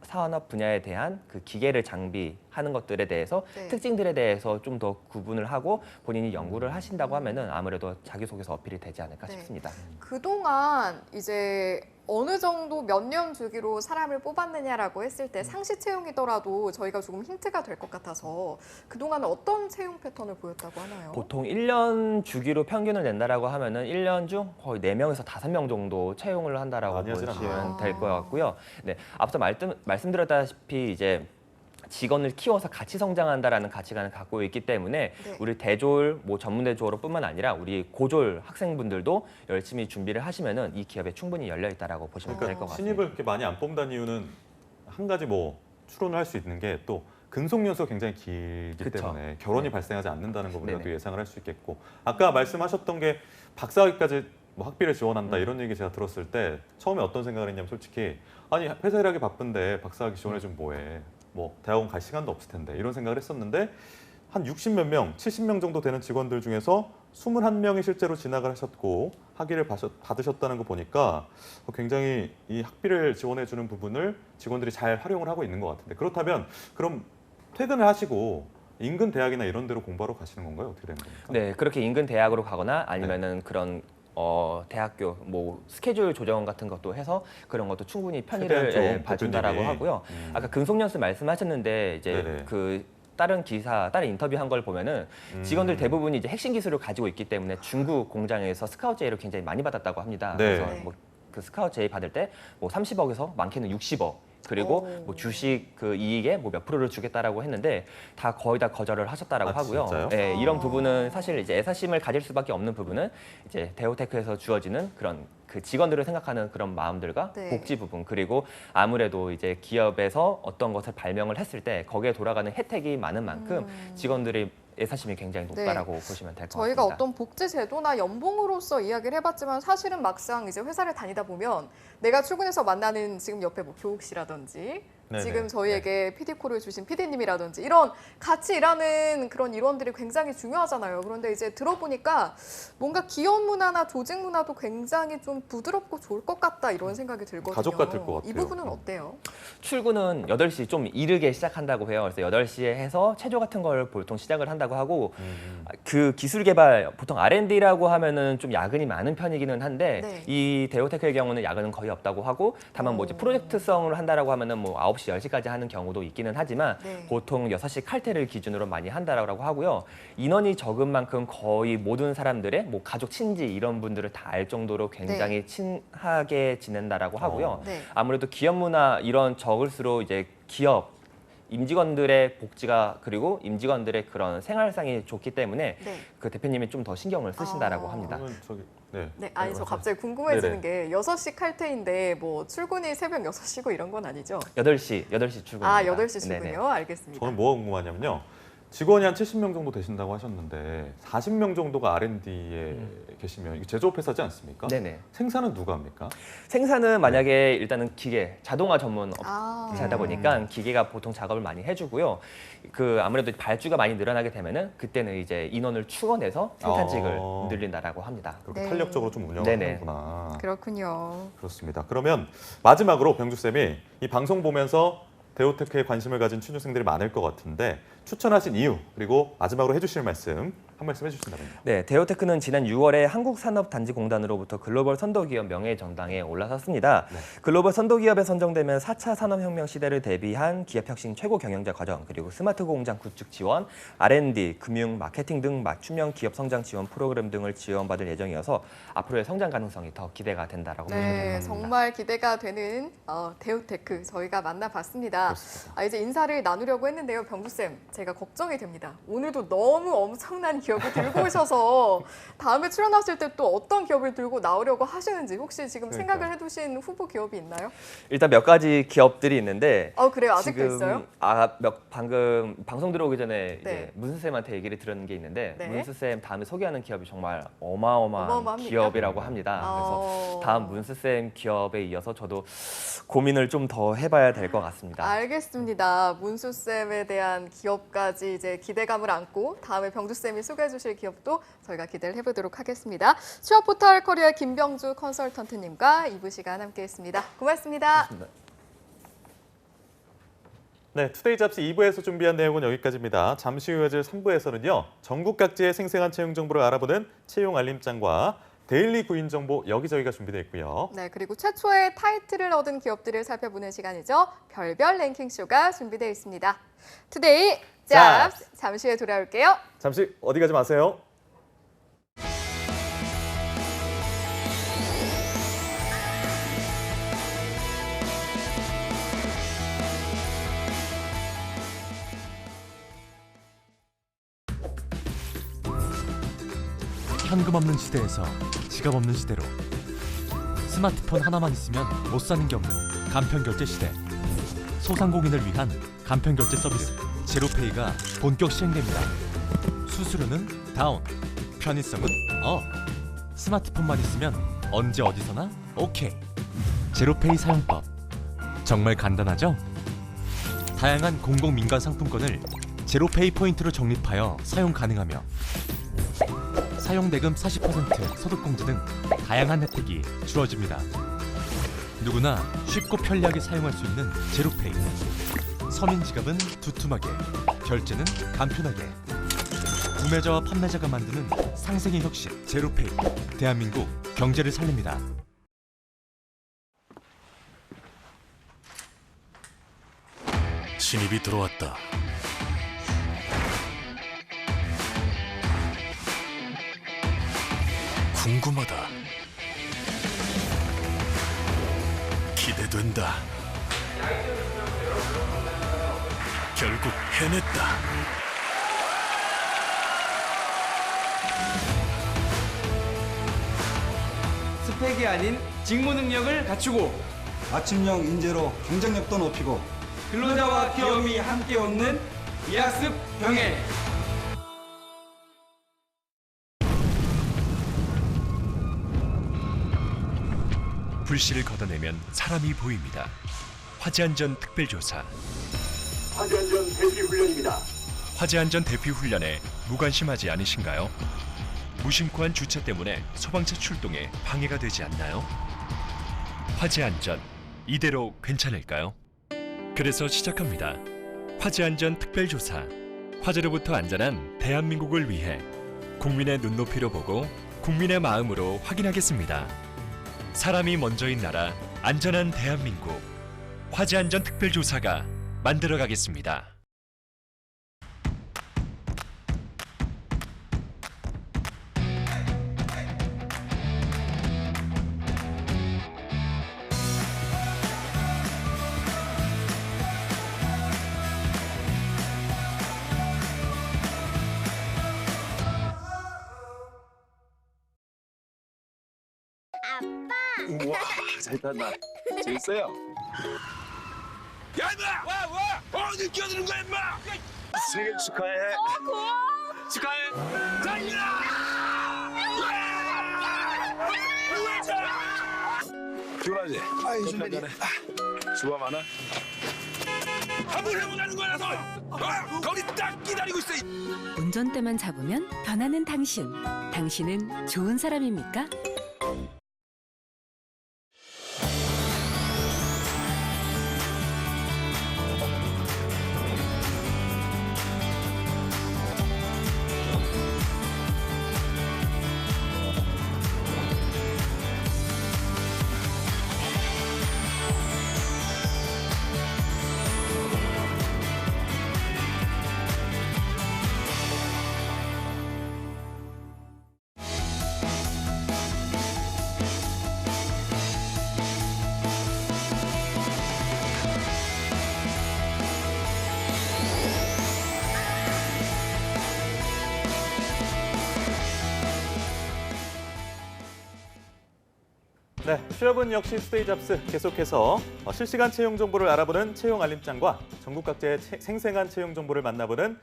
산업 분야에 대한 그 기계를 장비하는 것들에 대해서 네. 특징들에 대해서 좀 더 구분을 하고 본인이 연구를 하신다고 하면은 아무래도 자기소개서 어필이 되지 않을까 네. 싶습니다. 그동안 이제 어느 정도 몇 년 주기로 사람을 뽑았느냐라고 했을 때 상시 채용이더라도 저희가 조금 힌트가 될 것 같아서 그동안 어떤 채용 패턴을 보였다고 하나요? 보통 1년 주기로 평균을 낸다라고 하면은 1년 중 거의 4명에서 5명 정도 채용을 한다라고 많이 하진 보시면 않아요. 될 것 같고요. 네, 앞서 말씀드렸다시피 이제 직원을 키워서 같이 성장한다라는 가치관을 갖고 있기 때문에 네. 우리 대졸, 뭐 전문대졸뿐만 아니라 우리 고졸 학생분들도 열심히 준비를 하시면은 이 기업에 충분히 열려 있다라고 보시면 될 것 그러니까 같습니다. 신입을 그렇게 많이 안 뽑는다는 이유는 한 가지 뭐 추론을 할 수 있는 게 또 근속 연수가 굉장히 길기 그쵸. 때문에 결혼이 네. 발생하지 않는다는 부분이라도 네네. 예상을 할 수 있겠고 아까 말씀하셨던 게 박사학위까지 뭐 학비를 지원한다 이런 얘기 제가 들었을 때 처음에 어떤 생각을 했냐면 솔직히 아니 회사 일하기 바쁜데 박사학위 지원해주면 뭐해 뭐 대학원 갈 시간도 없을 텐데 이런 생각을 했었는데 한 60몇 명, 70명 정도 되는 직원들 중에서 21명이 실제로 진학을 하셨고 학위를 받으셨다는 거 보니까 굉장히 이 학비를 지원해주는 부분을 직원들이 잘 활용을 하고 있는 것 같은데 그렇다면 그럼 퇴근을 하시고 인근 대학이나 이런 데로 공부하러 가시는 건가요? 어떻게 되는 겁니까? 네, 그렇게 인근 대학으로 가거나 아니면은 그런 대학교 뭐 스케줄 조정 같은 것도 해서 그런 것도 충분히 최대한 좀 편의를 봐준다라고 대표님이. 하고요. 아까 근속연수 말씀하셨는데 이제 네네. 그 다른 인터뷰 한 걸 보면은 직원들 대부분이 이제 핵심 기술을 가지고 있기 때문에 중국 공장에서 스카우트 제의를 굉장히 많이 받았다고 합니다. 네. 그래서 뭐 그 스카우트 제의 받을 때 뭐 30억에서 많게는 60억 그리고 뭐 주식 그 이익의 뭐 몇 프로를 주겠다라고 했는데 다 거의 다 거절을 하셨다라고 아, 하고요. 진짜요? 네, 이런 부분은 사실 이제 애사심을 가질 수밖에 없는 부분은 이제 데오테크에서 주어지는 그런 그 직원들을 생각하는 그런 마음들과 네. 복지 부분 그리고 아무래도 이제 기업에서 어떤 것을 발명을 했을 때 거기에 돌아가는 혜택이 많은 만큼 직원들이 애사심이 굉장히 높다라고 보시면 될 것 같습니다. 저희가 어떤 복지 제도나 연봉으로서 이야기를 해봤지만 사실은 막상 이제 회사를 다니다 보면 내가 출근해서 만나는 지금 옆에 뭐 교육시라든지 네네. 지금 저희에게 PD콜을 주신 PD님이라든지 이런 같이 일하는 그런 일원들이 굉장히 중요하잖아요. 그런데 이제 들어보니까 뭔가 기업 문화나 조직 문화도 굉장히 좀 부드럽고 좋을 것 같다 이런 생각이 들거든요. 가족 같을 것 같아요. 이 부분은 어때요? 출근은 8시 좀 이르게 시작한다고 해요. 그래서 8시에 해서 체조 같은 걸 보통 시작을 한다고 하고 그 기술 개발 보통 R&D라고 하면은 좀 야근이 많은 편이기는 한데 네. 이 데오테크의 경우는 야근은 거의 없다고 하고 다만 뭐 이제 프로젝트성을 한다라고 하면은 뭐 9시, 10시까지 하는 경우도 있기는 하지만 네. 보통 6시 칼퇴를 기준으로 많이 한다라고 하고요. 인원이 적은 만큼 거의 모든 사람들의 뭐 가족, 친지 이런 분들을 다 알 정도로 굉장히 친하게 지낸다라고 하고요. 네. 아무래도 기업 문화 이런 적을수록 이제 기업 임직원들의 복지가 그리고 임직원들의 그런 생활상이 좋기 때문에 네. 그 대표님이 좀 더 신경을 쓰신다라고 합니다. 그러면 저기 네. 네, 아니 저 갑자기 궁금해지는 게 6시 칼퇴인데 뭐 출근이 새벽 6시고 이런 건 아니죠? 8시 출근입니다. 아, 8시 출근이요? 네네. 알겠습니다. 저는 뭐가 궁금하냐면요. 직원이 한 70명 정도 되신다고 하셨는데 40명 정도가 R&D에 계시면 이게 제조업 회사지 않습니까? 네네. 생산은 누가 합니까? 생산은 만약에 일단은 기계, 자동화 전문 아. 업체다 보니까 기계가 보통 작업을 많이 해주고요. 그 아무래도 발주가 많이 늘어나게 되면은 그때는 이제 인원을 추가해서 생산직을 늘린다라고 합니다. 그렇게 네. 탄력적으로 좀 운영을 네네. 하는구나. 그렇군요. 그렇습니다. 그러면 마지막으로 병주쌤이 이 방송 보면서 데오테크에 관심을 가진 취준생들이 많을 것 같은데 추천하신 이유 그리고 마지막으로 해주실 말씀 한 말씀 해주신다면요. 네, 데오테크는 지난 6월에 한국산업단지공단으로부터 글로벌 선도기업 명예전당에 올라섰습니다. 네. 글로벌 선도기업에 선정되면 4차 산업혁명 시대를 대비한 기업혁신 최고 경영자 과정, 그리고 스마트 공장 구축 지원, R&D, 금융, 마케팅 등 맞춤형 기업 성장 지원 프로그램 등을 지원받을 예정이어서 앞으로의 성장 가능성이 더 기대가 된다라고 네, 생각합니다. 정말 기대가 되는 데오테크 저희가 만나봤습니다. 이제 인사를 나누려고 했는데요. 병주쌤, 제가 걱정이 됩니다. 오늘도 너무 엄청난 기업을 들고 오셔서 다음에 출연하실 때 또 어떤 기업을 들고 나오려고 하시는지 혹시 지금 생각을 해두신 후보 기업이 있나요? 일단 몇 가지 기업들이 있는데 그래요? 아직도 지금 있어요? 방금 방송 들어오기 전에 네. 이제 문수쌤한테 얘기를 들은 게 있는데 네. 문수쌤 다음에 소개하는 기업이 정말 어마어마한 어마어마합니까? 기업이라고 합니다. 어. 그래서 다음 문수쌤 기업에 이어서 저도 고민을 좀 더 해봐야 될 것 같습니다. 알겠습니다. 문수쌤에 대한 기업까지 이제 기대감을 안고 다음에 병주쌤이 소개해 주실 기업도 저희가 기대를 해보도록 하겠습니다. 취업포털 커리어의 김병주 컨설턴트님과 2부 시간 함께했습니다. 고맙습니다. 네, 투데이 잡지 2부에서 준비한 내용은 여기까지입니다. 잠시 후 이어질 3부에서는요. 전국 각지의 생생한 채용 정보를 알아보는 채용 알림장과 데일리 구인 정보 여기저기가 준비되어 있고요. 네, 그리고 최초의 타이틀을 얻은 기업들을 살펴보는 시간이죠. 별별 랭킹쇼가 준비되어 있습니다. 투데이 잡스 잠시 후에 돌아올게요. 잠시 어디 가지 마세요. 현금 없는 시대에서 지갑 없는 시대로 스마트폰 하나만 있으면 못 사는 게 없는 간편결제 시대. 소상공인을 위한 간편결제 서비스 제로페이가 본격 시행됩니다. 수수료는 다운, 편의성은 업. 스마트폰만 있으면 언제 어디서나 오케이. 제로페이 사용법 정말 간단하죠? 다양한 공공민간 상품권을 제로페이 포인트로 적립하여 사용 가능하며 사용대금 40% 소득공제 등 다양한 혜택이 주어집니다. 누구나 쉽고 편리하게 사용할 수 있는 제로페이. 서민 지갑은 두툼하게, 결제는 간편하게. 구매자와 판매자가 만드는 상생의 혁신 제로페이. 대한민국 경제를 살립니다. 신입이 들어왔다. 궁금하다. 기대된다. 결국 해냈다. 스펙이 아닌 직무 능력을 갖추고 맞춤형 인재로 경쟁력도 높이고 근로자와 기업이 함께 얻는 이학습 병행. 불씨를 걷어내면 사람이 보입니다. 화재안전 특별조사. 화재안전 대피 훈련입니다. 화재안전 대피 훈련에 무관심하지 않으신가요? 무심코한 주차 때문에 소방차 출동에 방해가 되지 않나요? 화재안전, 이대로 괜찮을까요? 그래서 시작합니다. 화재안전 특별조사. 화재로부터 안전한 대한민국을 위해 국민의 눈높이로 보고 국민의 마음으로 확인하겠습니다. 사람이 먼저인 나라, 안전한 대한민국. 화재안전 특별조사가 만들어가겠습니다. 우와, 잘 탄다. 재밌어요. 야, 임마! 와! 어딜 끼어드는 거야, 임마! 생일 축하해. 고마워. 축하해. 달리라! 피곤하지? 아이, 준비. 수고 많아. 한번 해보자는 거야, 너! 거기 딱 기다리고 있어. 운전대만 잡으면 변하는 당신. 당신은 좋은 사람입니까? 네, 취업은 역시 투데이 잡스 계속해서 실시간 채용 정보를 알아보는 채용 알림장과 전국 각지의 생생한 채용 정보를 만나보는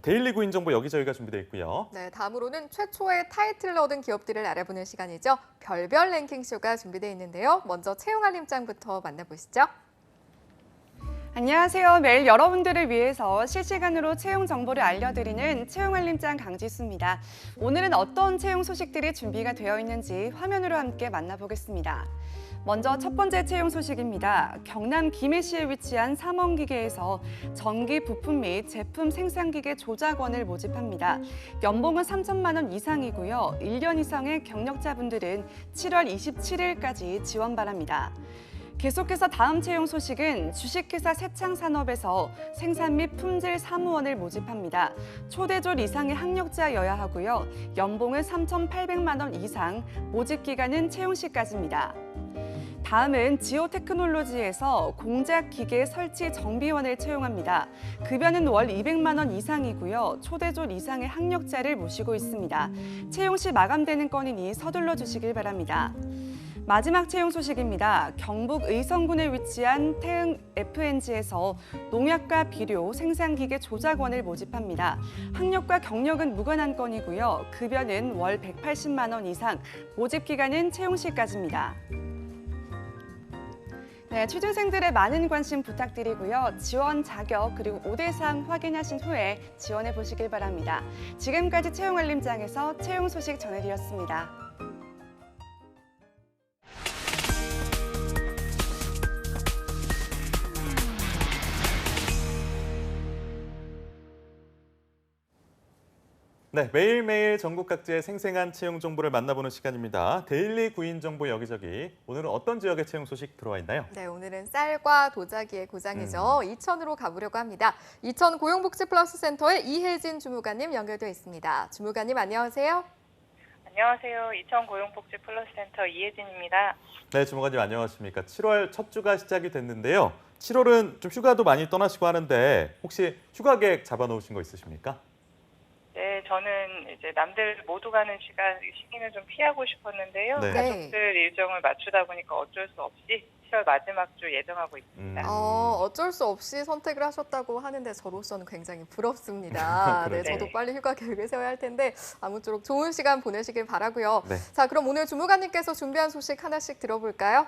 데일리 구인 정보 여기저기가 준비되어 있고요. 네, 다음으로는 최초의 타이틀을 얻은 기업들을 알아보는 시간이죠. 별별 랭킹쇼가 준비되어 있는데요. 먼저 채용 알림장부터 만나보시죠. 안녕하세요. 매일 여러분들을 위해서 실시간으로 채용 정보를 알려드리는 채용 알림장 강지수입니다. 오늘은 어떤 채용 소식들이 준비가 되어 있는지 화면으로 함께 만나보겠습니다. 먼저 첫 번째 채용 소식입니다. 경남 김해시에 위치한 삼원기계에서 전기 부품 및 제품 생산기계 조작원을 모집합니다. 연봉은 3천만 원 이상이고요. 1년 이상의 경력자분들은 7월 27일까지 지원 바랍니다. 계속해서 다음 채용 소식은 주식회사 세창산업에서 생산 및 품질 사무원을 모집합니다. 초대졸 이상의 학력자여야 하고요. 연봉은 3,800만 원 이상, 모집 기간은 채용 시까지입니다. 다음은 지오테크놀로지에서 공작 기계 설치 정비원을 채용합니다. 급여는 월 200만 원 이상이고요. 초대졸 이상의 학력자를 모시고 있습니다. 채용 시 마감되는 건이니 서둘러 주시길 바랍니다. 마지막 채용 소식입니다. 경북 의성군에 위치한 태흥 FNG에서 농약과 비료 생산기계 조작원을 모집합니다. 학력과 경력은 무관한 건이고요. 급여는 월 180만 원 이상, 모집 기간은 채용 시까지입니다. 네, 취준생들의 많은 관심 부탁드리고요. 지원 자격 그리고 우대사항 확인하신 후에 지원해 보시길 바랍니다. 지금까지 채용 알림장에서 채용 소식 전해드렸습니다. 네, 매일매일 전국 각지의 생생한 채용 정보를 만나보는 시간입니다. 데일리 구인 정보 여기저기. 오늘은 어떤 지역의 채용 소식 들어와 있나요? 네, 오늘은 쌀과 도자기의 고장이죠. 이천으로 가보려고 합니다. 이천 고용복지플러스센터의 이혜진 주무관님 연결되어 있습니다. 주무관님 안녕하세요. 안녕하세요. 이천 고용복지플러스센터 이혜진입니다. 네, 주무관님 안녕하십니까. 7월 첫 주가 시작이 됐는데요. 7월은 좀 휴가도 많이 떠나시고 하는데 혹시 휴가 계획 잡아놓으신 거 있으십니까? 네, 저는 이제 남들 모두 가는 시기는 좀 피하고 싶었는데요. 네. 가족들 일정을 맞추다 보니까 어쩔 수 없이 7월 마지막 주 예정하고 있습니다. 어쩔 수 없이 선택을 하셨다고 하는데 저로서는 굉장히 부럽습니다. 네, 저도 빨리 휴가 계획을 세워야 할 텐데 아무쪼록 좋은 시간 보내시길 바라고요. 네. 자, 그럼 오늘 주무관님께서 준비한 소식 하나씩 들어볼까요?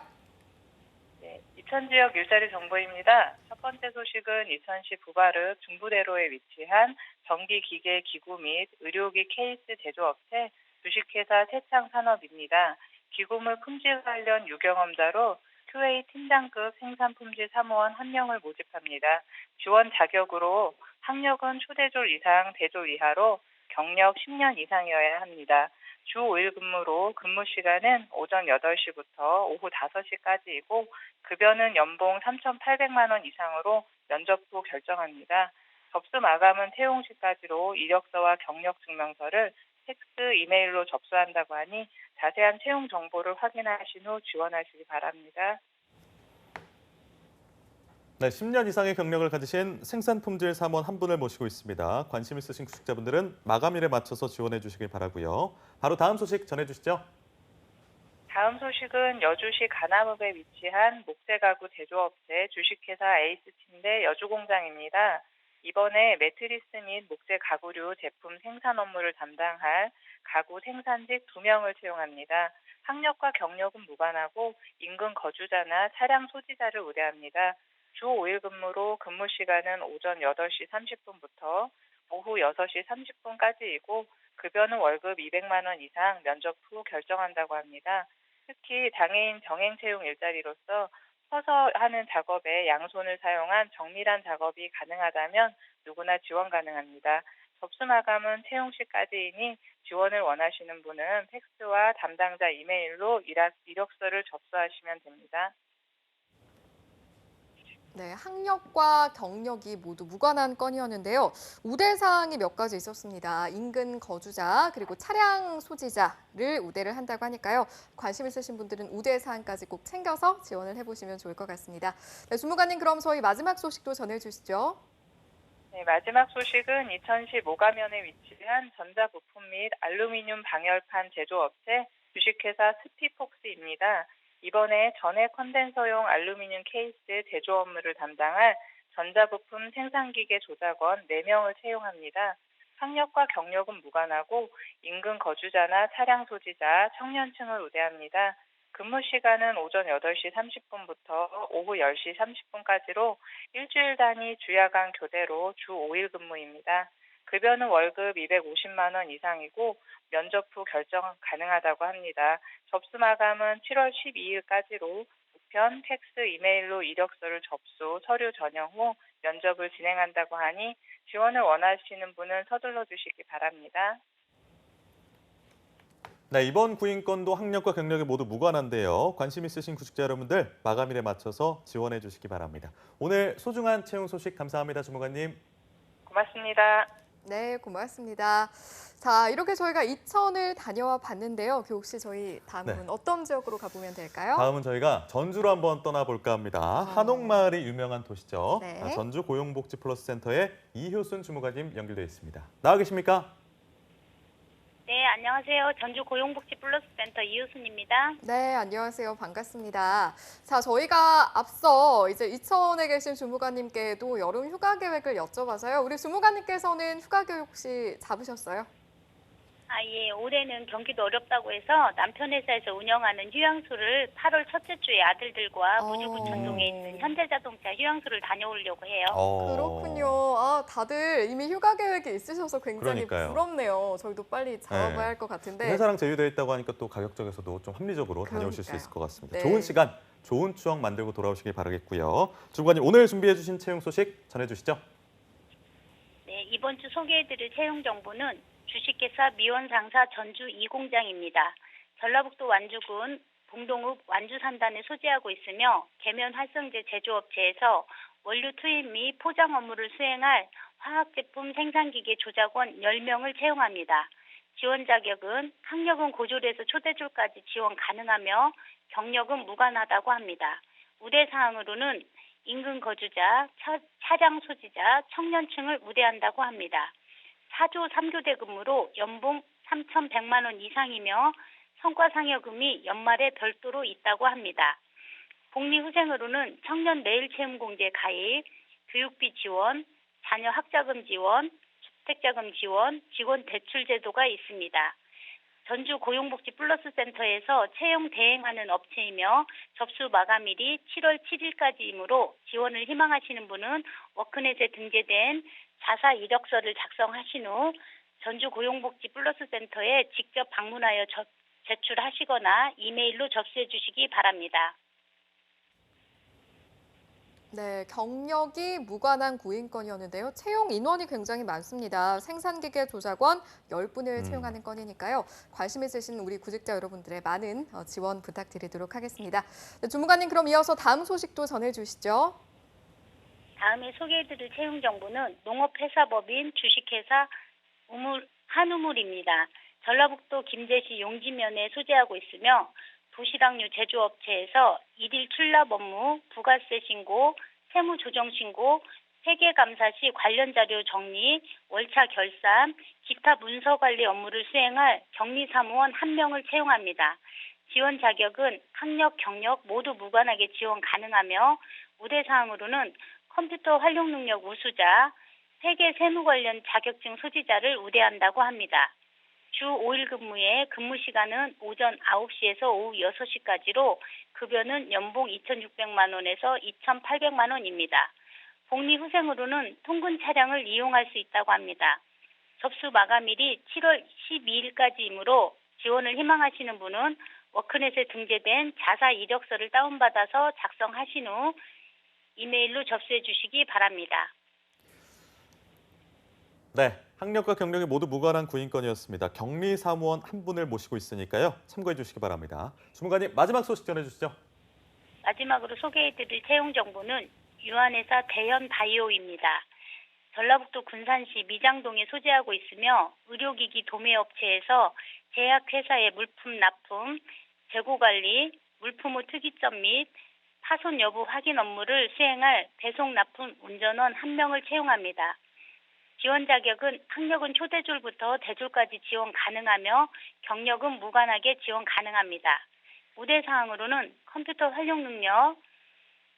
네, 이천 지역 일자리 정보입니다. 첫 번째 소식은 이천시 부바르 중부대로에 위치한 전기기계 기구 및 의료기 케이스 제조업체 주식회사 세창산업입니다. 기구물 품질 관련 유경험자로 QA 팀장급 생산품질 사무원 1명을 모집합니다. 지원 자격으로 학력은 초대졸 이상 대졸 이하로 경력 10년 이상이어야 합니다. 주 5일 근무로 근무 시간은 오전 8시부터 오후 5시까지이고 급여는 연봉 3,800만 원 이상으로 면접 후 결정합니다. 접수 마감은 채용 시까지로 이력서와 경력 증명서를 팩스, 이메일로 접수한다고 하니 자세한 채용 정보를 확인하신 후 지원하시기 바랍니다. 네, 10년 이상의 경력을 가지신 생산품질 사무원 한 분을 모시고 있습니다. 관심 있으신 구직자분들은 마감일에 맞춰서 지원해 주시길 바라고요. 바로 다음 소식 전해주시죠. 다음 소식은 여주시 가남읍에 위치한 목재가구 제조업체 주식회사 에이스침대 여주공장입니다. 이번에 매트리스 및 목재 가구류 제품 생산 업무를 담당할 가구 생산직 2명을 채용합니다. 학력과 경력은 무관하고 인근 거주자나 차량 소지자를 우대합니다. 주 5일 근무로 근무 시간은 오전 8시 30분부터 오후 6시 30분까지이고 급여는 월급 200만 원 이상 면접 후 결정한다고 합니다. 특히 장애인 병행 채용 일자리로서 서서 하는 작업에 양손을 사용한 정밀한 작업이 가능하다면 누구나 지원 가능합니다. 접수 마감은 채용 시까지이니 지원을 원하시는 분은 팩스와 담당자 이메일로 이력서를 접수하시면 됩니다. 네, 학력과 경력이 모두 무관한 건이었는데요. 우대 사항이 몇 가지 있었습니다. 인근 거주자 그리고 차량 소지자를 우대를 한다고 하니까요. 관심 있으신 분들은 우대 사항까지 꼭 챙겨서 지원을 해보시면 좋을 것 같습니다. 네, 주무관님 그럼 저희 마지막 소식도 전해주시죠. 네, 마지막 소식은 이천시 모가면에 위치한 전자부품 및 알루미늄 방열판 제조업체 주식회사 스피폭스입니다. 이번에 전해 컨덴서용 알루미늄 케이스 제조 업무를 담당할 전자부품 생산기계 조작원 4명을 채용합니다. 학력과 경력은 무관하고 인근 거주자나 차량 소지자, 청년층을 우대합니다. 근무 시간은 오전 8시 30분부터 오후 10시 30분까지로 일주일 단위 주야간 교대로 주 5일 근무입니다. 급여는 월급 250만 원 이상이고 면접 후 결정 가능하다고 합니다. 접수 마감은 7월 12일까지로 우편, 팩스, 이메일로 이력서를 접수, 서류 전형 후 면접을 진행한다고 하니 지원을 원하시는 분은 서둘러 주시기 바랍니다. 네, 이번 구인권도 학력과 경력이 모두 무관한데요. 관심 있으신 구직자 여러분들 마감일에 맞춰서 지원해 주시기 바랍니다. 오늘 소중한 채용 소식 감사합니다, 주무관님. 고맙습니다. 네, 고맙습니다. 자, 이렇게 저희가 이천을 다녀와 봤는데요. 혹시 저희 다음은 어떤 지역으로 가보면 될까요? 다음은 저희가 전주로 한번 떠나볼까 합니다. 한옥마을이 유명한 도시죠. 네. 전주 고용복지 플러스 센터의 이효순 주무관님 연결되어 있습니다. 나와 계십니까? 네, 안녕하세요. 전주 고용복지 플러스 센터 이효순입니다. 네, 안녕하세요. 반갑습니다. 자, 저희가 앞서 이제 이천에 계신 주무관님께도 여름 휴가 계획을 여쭤봐서요. 우리 주무관님께서는 휴가 계획 혹시 잡으셨어요? 예, 올해는 경기도 어렵다고 해서 남편 회사에서 운영하는 휴양소를 8월 첫째 주에 아들들과 무주구천동에 있는 현대자동차 휴양소를 다녀오려고 해요. 그렇군요. 다들 이미 휴가 계획이 있으셔서 굉장히 그러니까요. 부럽네요. 저희도 빨리 잡아봐야 할 것 같은데. 회사랑 제휴되어 있다고 하니까 또 가격적에서도 좀 합리적으로 다녀오실 수 그러니까요. 있을 것 같습니다. 네. 좋은 시간, 좋은 추억 만들고 돌아오시길 바라겠고요. 주무관님 오늘 준비해 주신 채용 소식 전해주시죠. 네, 이번 주 소개해드릴 채용 정보는 주식회사 미원상사 전주 2공장입니다. 전라북도 완주군 봉동읍 완주산단에 소재하고 있으며 계면 활성제 제조업체에서 원료 투입 및 포장 업무를 수행할 화학제품 생산기계 조작원 10명을 채용합니다. 지원 자격은 학력은 고졸에서 초대졸까지 지원 가능하며 경력은 무관하다고 합니다. 우대 사항으로는 인근 거주자, 차량 소지자, 청년층을 우대한다고 합니다. 4조 3교대 근무로 연봉 3,100만 원 이상이며 성과상여금이 연말에 별도로 있다고 합니다. 복리후생으로는 청년 매일체험공제 가입, 교육비 지원, 자녀 학자금 지원, 주택자금 지원, 직원 대출 제도가 있습니다. 전주 고용복지 플러스 센터에서 채용 대행하는 업체이며 접수 마감일이 7월 7일까지이므로 지원을 희망하시는 분은 워크넷에 등재된 자사 이력서를 작성하신 후 전주 고용복지 플러스 센터에 직접 방문하여 제출하시거나 이메일로 접수해 주시기 바랍니다. 네, 경력이 무관한 구인건이었는데요. 채용 인원이 굉장히 많습니다. 생산기계 조작원 10분을 채용하는 건이니까요. 관심 있으신 우리 구직자 여러분들의 많은 지원 부탁드리도록 하겠습니다. 네, 주무관님 그럼 이어서 다음 소식도 전해주시죠. 다음에 소개해드릴 채용 정보는 농업회사법인 주식회사 한우물입니다. 전라북도 김제시 용지면에 소재하고 있으며 도시락류 제조업체에서 일일 출납 업무, 부가세 신고, 세무 조정 신고, 회계 감사 시 관련 자료 정리, 월차 결산, 기타 문서 관리 업무를 수행할 격리사무원 1명을 채용합니다. 지원 자격은 학력, 경력 모두 무관하게 지원 가능하며 우대 사항으로는 컴퓨터 활용 능력 우수자, 회계 세무 관련 자격증 소지자를 우대한다고 합니다. 주 5일 근무에 근무 시간은 오전 9시에서 오후 6시까지로 급여는 연봉 2,600만 원에서 2,800만 원입니다. 복리후생으로는 통근 차량을 이용할 수 있다고 합니다. 접수 마감일이 7월 12일까지이므로 지원을 희망하시는 분은 워크넷에 등재된 자사 이력서를 다운받아서 작성하신 후 이메일로 접수해 주시기 바랍니다. 네, 학력과 경력이 모두 무관한 구인건이었습니다. 격리사무원 1분을 모시고 있으니까요. 참고해 주시기 바랍니다. 주무관님 마지막 소식 전해주시죠. 마지막으로 소개해드릴 채용 정보는 유한회사 대현바이오입니다. 전라북도 군산시 미장동에 소재하고 있으며 의료기기 도매업체에서 제약회사의 물품 납품, 재고관리, 물품 후 특이점 및 파손 여부 확인 업무를 수행할 배송 납품 운전원 1명을 채용합니다. 지원 자격은 학력은 초대졸부터 대졸까지 지원 가능하며 경력은 무관하게 지원 가능합니다. 우대 사항으로는 컴퓨터 활용 능력,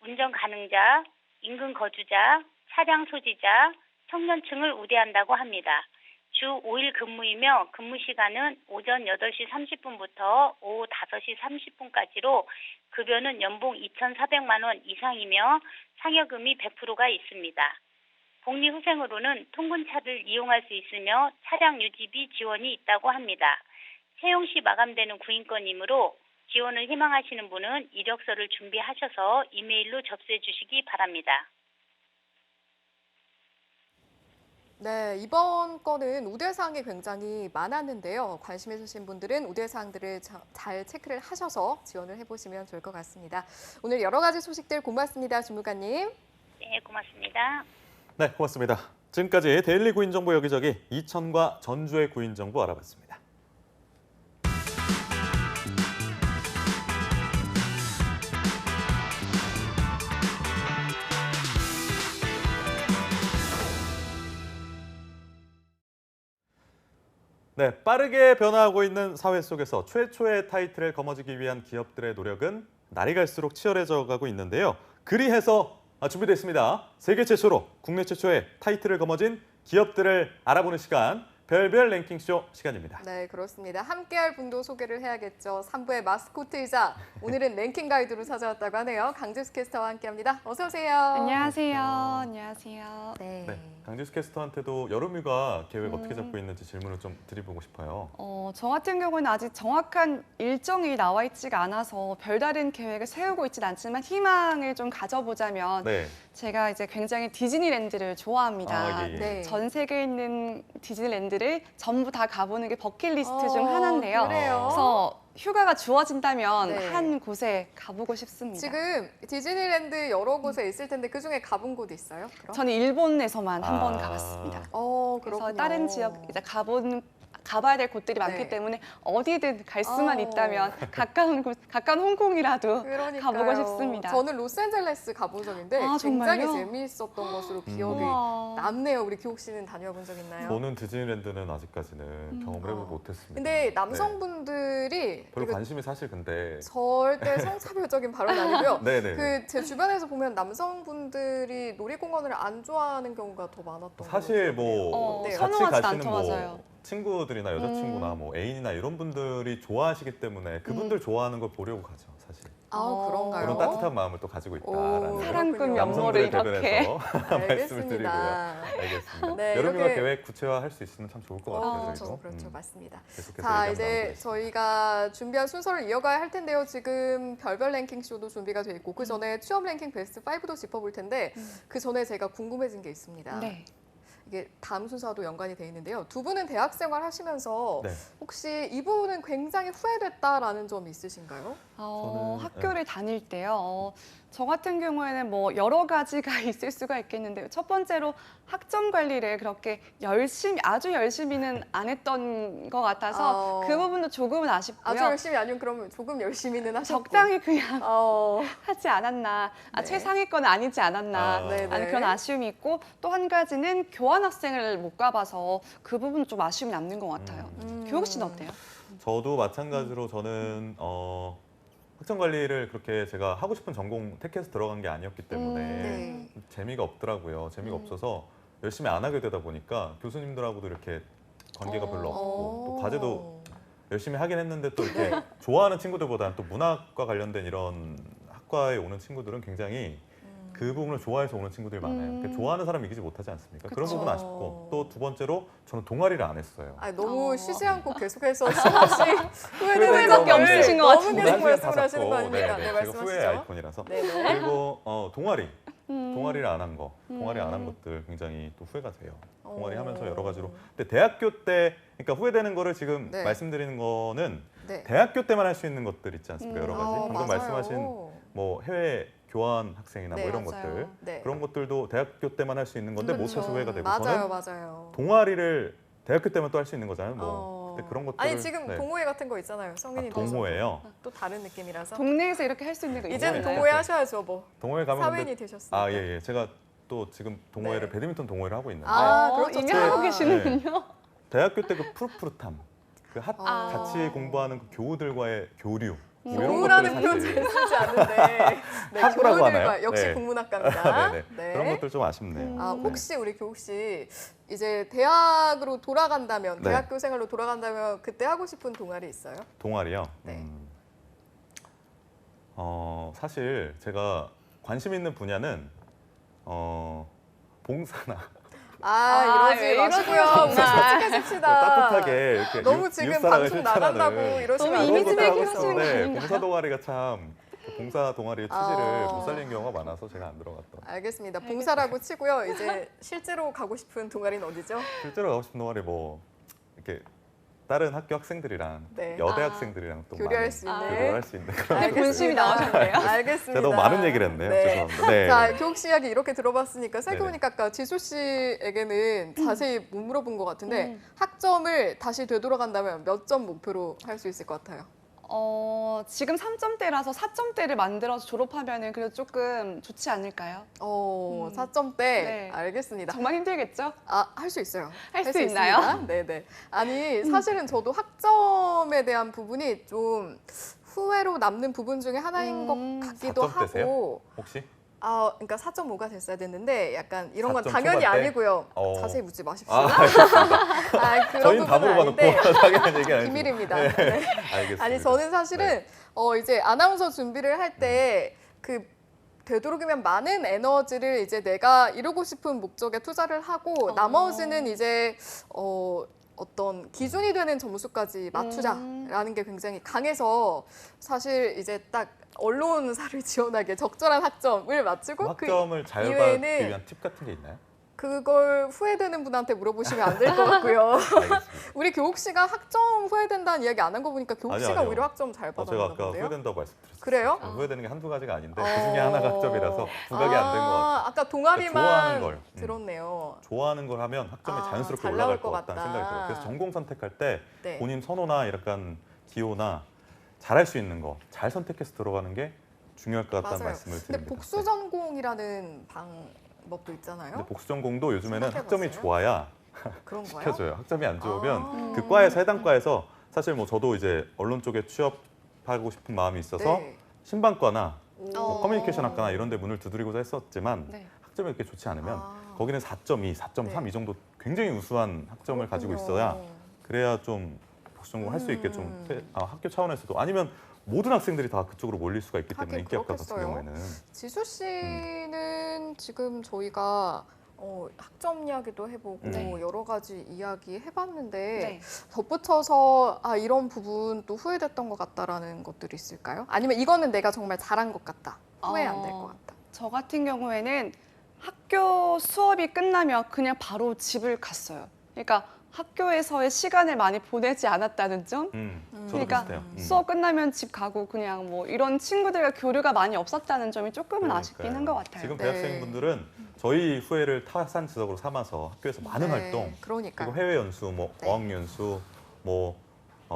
운전 가능자, 인근 거주자, 차량 소지자, 청년층을 우대한다고 합니다. 주 5일 근무이며 근무 시간은 오전 8시 30분부터 오후 5시 30분까지로 급여는 연봉 2,400만 원 이상이며 상여금이 100%가 있습니다. 복리후생으로는 통근차를 이용할 수 있으며 차량 유지비 지원이 있다고 합니다. 채용 시 마감되는 구인건이므로 지원을 희망하시는 분은 이력서를 준비하셔서 이메일로 접수해 주시기 바랍니다. 네, 이번 건은 우대사항이 굉장히 많았는데요. 관심 있으신 분들은 우대사항들을 잘 체크를 하셔서 지원을 해보시면 좋을 것 같습니다. 오늘 여러 가지 소식들 고맙습니다, 주무관님. 네, 고맙습니다. 네, 고맙습니다. 지금까지 데일리 구인정보 여기저기 이천과 전주의 구인정보 알아봤습니다. 네, 빠르게 변화하고 있는 사회 속에서 최초의 타이틀을 거머쥐기 위한 기업들의 노력은 날이 갈수록 치열해져 가고 있는데요. 그리해서 준비됐습니다. 세계 최초로 국내 최초의 타이틀을 거머쥔 기업들을 알아보는 시간, 별별 랭킹쇼 시간입니다. 네, 그렇습니다. 함께할 분도 소개를 해야겠죠. 3부의 마스코트이자 오늘은 랭킹 가이드로 찾아왔다고 하네요. 강지수 캐스터와 함께합니다. 어서 오세요. 안녕하세요. 안녕하세요. 네. 강지수 캐스터한테도 여름휴가 계획 어떻게 잡고 있는지 질문을 좀 드려보고 싶어요. 저 같은 경우는 아직 정확한 일정이 나와 있지가 않아서 별다른 계획을 세우고 있진 않지만 희망을 좀 가져보자면 네. 제가 이제 굉장히 디즈니랜드를 좋아합니다. 예. 네. 전 세계에 있는 디즈니랜드를 전부 다 가보는 게 버킷리스트 중 하나인데요. 그래요? 그래서 휴가가 주어진다면 네. 한 곳에 가보고 싶습니다. 지금 디즈니랜드 여러 곳에 있을 텐데 그중에 가본 곳 있어요? 그럼? 저는 일본에서만 한 번 가봤습니다. 그래서 그렇군요. 다른 지역 이제 가봐야 될 곳들이 많기 네. 때문에 어디든 갈 수만 있다면 가까운 홍콩이라도 그러니까요. 가보고 싶습니다. 저는 로스앤젤레스 가본 적인데 굉장히 정말요? 재미있었던 것으로 기억이 우와. 남네요. 우리 기옥 씨는 다녀본 적 있나요? 저는 디즈니랜드는 아직까지는 경험을 해보지 못했습니다. 근데 남성분들이 별로 이거 관심이 사실 근데 절대 성차별적인 발언 아니고요. 네네. 그 제 주변에서 보면 남성분들이 놀이공원을 안 좋아하는 경우가 더 많았던 것 같아요. 사실 뭐 네. 같이 선호하진 가시는 않죠, 맞아요. 친구들이나 여자친구나 뭐 애인이나 이런 분들이 좋아하시기 때문에 그분들 좋아하는 걸 보려고 가죠, 사실. 아, 그런가요? 그런 따뜻한 마음을 또 가지고 있다라는 사랑꾼 남성들을 면모를 대변해서 말씀을 알겠습니다. 드리고요. 알겠습니다. 네, 여름휴가 이렇게- 계획 구체화할 수 있으면 참 좋을 것 같아요. 그렇죠, 저희도. 그렇죠, 맞습니다. 계속해서 자, 얘기 이제 한번 나눠보겠습니다. 저희가 준비한 순서를 이어가야 할 텐데요. 지금 별별 랭킹 쇼도 준비가 돼 있고 그 전에 취업 랭킹 베스트 5도 짚어볼 텐데 그 전에 제가 궁금해진 게 있습니다. 네. 이게 다음 순서와도 연관이 돼 있는데요. 두 분은 대학 생활 하시면서 네. 혹시 이 부분은 굉장히 후회됐다라는 점이 있으신가요? 학교를 다닐 때요. 저 같은 경우에는 뭐 여러 가지가 있을 수가 있겠는데요. 첫 번째로 학점 관리를 그렇게 아주 열심히는 안 했던 것 같아서 그 부분도 조금은 아쉽고요. 아주 열심히 아니면 그러면 조금 열심히는 하셨고 적당히 그냥 하지 않았나. 네. 최상위권은 아니지 않았나. 네네. 하는 그런 아쉬움이 있고 또 한 가지는 교환학생을 못 가봐서 그 부분은 좀 아쉬움이 남는 것 같아요. 교육 씨는 어때요? 저도 마찬가지로 저는 학점 관리를 그렇게 제가 하고 싶은 전공 택해서 들어간 게 아니었기 때문에 네. 재미가 없더라고요. 재미가 없어서 열심히 안 하게 되다 보니까 교수님들하고도 이렇게 관계가 별로 없고 또 과제도 열심히 하긴 했는데 또 이렇게 좋아하는 친구들보다는 또 문학과 관련된 이런 학과에 오는 친구들은 굉장히 그 부분을 좋아해서 오는 친구들이 많아요. 그러니까 좋아하는 사람 이기지 못하지 않습니까? 그런 그쵸. 부분 아쉽고 또 두 번째로 저는 동아리를 안 했어요. 너무 쉬지 않고 계속해서 수없이 후회되는 후회밖에 점을 없으신 것 너무 같은데. 계속 말씀을 하시는 거 아닙니까? 네, 네, 제가 말씀하시죠. 후회의 아이콘이라서. 네네. 그리고 동아리를 안 한 거, 동아리 안 한 것들 굉장히 또 후회가 돼요. 동아리 하면서 여러 가지로. 근데 대학교 때, 그러니까 후회되는 거를 지금 네. 말씀드리는 거는 네. 대학교 때만 할 수 있는 것들 있지 않습니까? 여러 가지. 방금 맞아요. 말씀하신 뭐 해외 교환 학생이나 네, 뭐 이런 맞아요. 것들 네. 그런 것들도 대학교 때만 할 수 있는 건데 그렇죠. 못해서 후회가 되고 맞아요, 저는 맞아요. 동아리를 대학교 때만 또 할 수 있는 거잖아요. 뭐 근데 그런 것들을 아니 지금 네. 동호회 같은 거 있잖아요. 성인이 돼서. 동호회요? 또 다른 느낌이라서. 동네에서 이렇게 할 수 있는 거 이제는 있잖아요. 동호회 하셔야죠, 뭐. 동호회 가면 사회인이 되셨으니까. 예. 제가 또 지금 동호회를 배드민턴 동호회를 하고 있는데 그렇죠. 이미 하고 계시는군요. 대학교 때 그 푸릇푸릇함, 같이 공부하는 그 교우들과의 교류 뭐 이런 교우라는 것들을 표현 사실 잘 쓰지 않는데 학부라고 교우들과 하나요? 역시 네. 국문학과입니다. 네네. 네. 그런 것들 좀 아쉽네요. 혹시 우리 교욱 씨 이제 대학으로 돌아간다면 네. 대학교 생활로 돌아간다면 그때 하고 싶은 동아리 있어요? 동아리요? 네. 사실 제가 관심 있는 분야는 봉사나 이러지 왜 마시고요. 이러세요, 우리 정말. 솔직해집시다. 따뜻하게 이렇게 너무 지금 이웃사랑을 방송 실천하는 나간다고 이러시면 너무 안 이미지 되겠어요. 메이킹 하시는 거 아닌가요? 봉사 동아리가 참 봉사 동아리의 취지를 못 살린 경우가 많아서 제가 안 들어갔던. 알겠습니다. 봉사라고 치고요. 이제 실제로 가고 싶은 동아리는 어디죠? 실제로 가고 싶은 동아리 뭐 이렇게 다른 학교 학생들이랑 네. 여대 학생들이랑 또 교류할 많이 수 있는. 교류할 수 있는 그런 네, 본심이 나오셨네요. 알겠습니다. 제가 너무 많은 얘기를 했네요. 네. 죄송합니다. 네. 자, 교욱 씨 이야기 이렇게 들어봤으니까 네네. 생각해보니까 아까 지수 씨에게는 자세히 못 물어본 것 같은데 학점을 다시 되돌아간다면 몇 점 목표로 할 수 있을 것 같아요? 지금 3점대라서 4점대를 만들어서 졸업하면은 그래도 조금 좋지 않을까요? 4점대. 네. 알겠습니다. 정말 힘들겠죠? 할 수 있어요. 할 할 수 있나요? 있습니다. 네네. 아니 사실은 저도 학점에 대한 부분이 좀 후회로 남는 부분 중에 하나인 것 같기도 4점대세요? 하고. 혹시? 그러니까 4.5가 됐어야 됐는데 약간 이런 건 4점 당연히 초반대? 아니고요. 자세히 묻지 마십시오. 알겠습니다. 그런 저희는 다 부분은 물어봐놓고 아닌데 당연한 얘기 아니죠. 비밀입니다. 네. 네. 알겠습니다. 아니 저는 사실은 이제 아나운서 준비를 할 때 그 되도록이면 많은 에너지를 이제 내가 이루고 싶은 목적에 투자를 하고 나머지는 이제 어떤 기준이 되는 점수까지 맞추자라는 게 굉장히 강해서 사실 이제 딱 언론사를 지원하기에 적절한 학점을 맞추고 학점을 잘 받기 이외에는 위한 팁 같은 게 있나요? 그걸 후회되는 분한테 물어보시면 안 될 것 같고요. 알겠습니다. 우리 교욱 씨가 학점 후회된다는 이야기 안 한 거 보니까 교욱 아니요, 씨가 아니요. 오히려 학점 잘 제가 받았나 아까 본데요. 후회된다고 말씀드렸어요. 그래요? 후회되는 게 한두 가지가 아닌데 그중에 하나가 학점이라서 부각이 안 된 것 같아요. 아까 동아리만 좋아하는 걸, 들었네요. 좋아하는 걸 하면 학점이 자연스럽게 잘 올라갈 나올 것 것 같다는 같다. 생각이 들어요. 그래서 전공 선택할 때 네. 본인 선호나 약간 기호나 잘할 수 있는 거 잘 선택해서 들어가는 게 중요할 것 같다는 맞아요. 말씀을 근데 드립니다. 복수 전공이라는 방법도 있잖아요. 근데 복수 전공도 요즘에는 생각해봤어요? 학점이 좋아야 그런 거요? 시켜줘요. 학점이 안 좋으면 그 과에서 해당 과에서 사실 뭐 저도 이제 언론 쪽에 취업하고 싶은 마음이 있어서 네. 신방과나 뭐 커뮤니케이션 학과나 이런 데 문을 두드리고자 했었지만 학점이 이렇게 좋지 않으면 거기는 4.2, 4.3 이 정도 굉장히 우수한 학점을 가지고 있어야 그래야 좀 복수 전공 할 수 있게 좀 학교 차원에서도 아니면 모든 학생들이 다 그쪽으로 몰릴 수가 있기 때문에 인기학과 같은 그렇겠어요. 경우에는 지수 씨는 지금 저희가 학점 이야기도 해보고 여러 가지 이야기 해봤는데 덧붙여서 이런 부분 또 후회됐던 것 같다라는 것들이 있을까요? 아니면 이거는 내가 정말 잘한 것 같다, 후회 안 될 것 같다. 저 같은 경우에는 학교 수업이 끝나면 그냥 바로 집을 갔어요. 그러니까 학교에서의 시간을 많이 보내지 않았다는 점. 그러니까 수업 끝나면 집 가고 그냥 뭐 이런 친구들과 교류가 많이 없었다는 점이 조금은 아쉽긴 한 것 같아요. 지금 대학생분들은 저희 후회를 타산지석으로 삼아서 학교에서 많은 활동, 그리고 해외 연수, 뭐 어학 연수, 뭐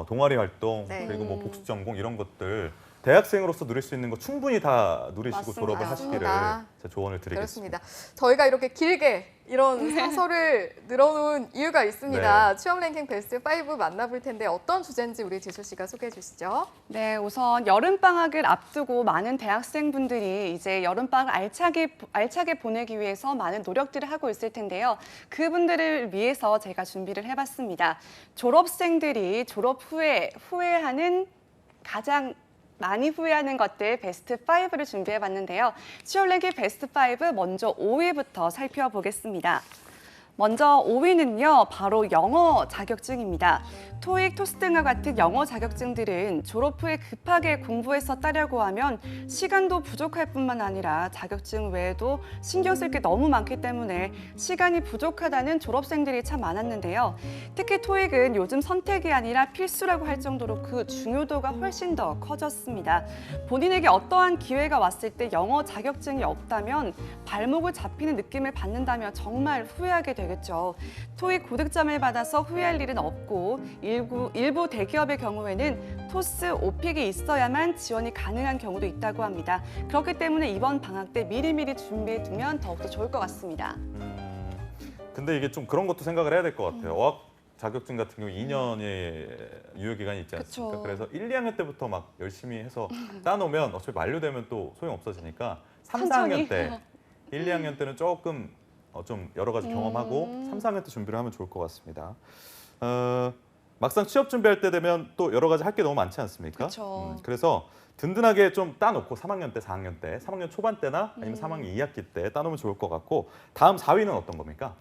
동아리 활동, 그리고 뭐 복수 전공 이런 것들 대학생으로서 누릴 수 있는 거 충분히 다 누리시고 맞습니다. 졸업을 하시기를 제가 조언을 그렇습니다. 드리겠습니다. 저희가 이렇게 길게 이런 사설을 늘어놓은 이유가 있습니다. 취업 랭킹 베스트 5 만나볼 텐데 어떤 주제인지 우리 지수 씨가 소개해 주시죠. 네, 우선 여름방학을 앞두고 많은 대학생분들이 이제 여름방학을 알차게 보내기 위해서 많은 노력들을 하고 있을 텐데요. 그분들을 위해서 제가 준비를 해봤습니다. 졸업생들이 졸업 후에 후회하는 가장 많이 후회하는 것들 베스트 5를 준비해봤는데요. 취업 랭킹 베스트 5 먼저 5위부터 살펴보겠습니다. 먼저 5위는요, 바로 영어 자격증입니다. 토익, 토스 등과 같은 영어 자격증들은 졸업 후에 급하게 공부해서 따려고 하면 시간도 부족할 뿐만 아니라 자격증 외에도 신경 쓸 게 너무 많기 때문에 시간이 부족하다는 졸업생들이 참 많았는데요. 특히 토익은 요즘 선택이 아니라 필수라고 할 정도로 그 중요도가 훨씬 더 커졌습니다. 본인에게 어떠한 기회가 왔을 때 영어 자격증이 없다면 발목을 잡히는 느낌을 받는다면 정말 후회하게 되겠죠. 토익 고득점을 받아서 후회할 일은 없고 일부 대기업의 경우에는 토스, 오픽이 있어야만 지원이 가능한 경우도 있다고 합니다. 그렇기 때문에 이번 방학 때 미리미리 준비해두면 더욱더 좋을 것 같습니다. 근데 이게 좀 그런 것도 생각을 해야 될 것 같아요. 어학 자격증 같은 경우 2년의 유효기간이 있지 않습니까? 그래서 1, 2학년 때부터 막 열심히 해서 따놓으면 어차피 만료되면 또 소용없어지니까 3, 4학년 때 1, 2학년 때는 조금 좀 여러 가지 경험하고 3, 4학년 때 준비를 하면 좋을 것 같습니다. 막상 취업 준비할 때 되면 또 여러 가지 할 게 너무 많지 않습니까? 그래서 든든하게 좀 따놓고 3학년 때, 4학년 때, 3학년 초반 때나 아니면 3학년 2학기 때 따놓으면 좋을 것 같고 다음 4위는 어떤 겁니까?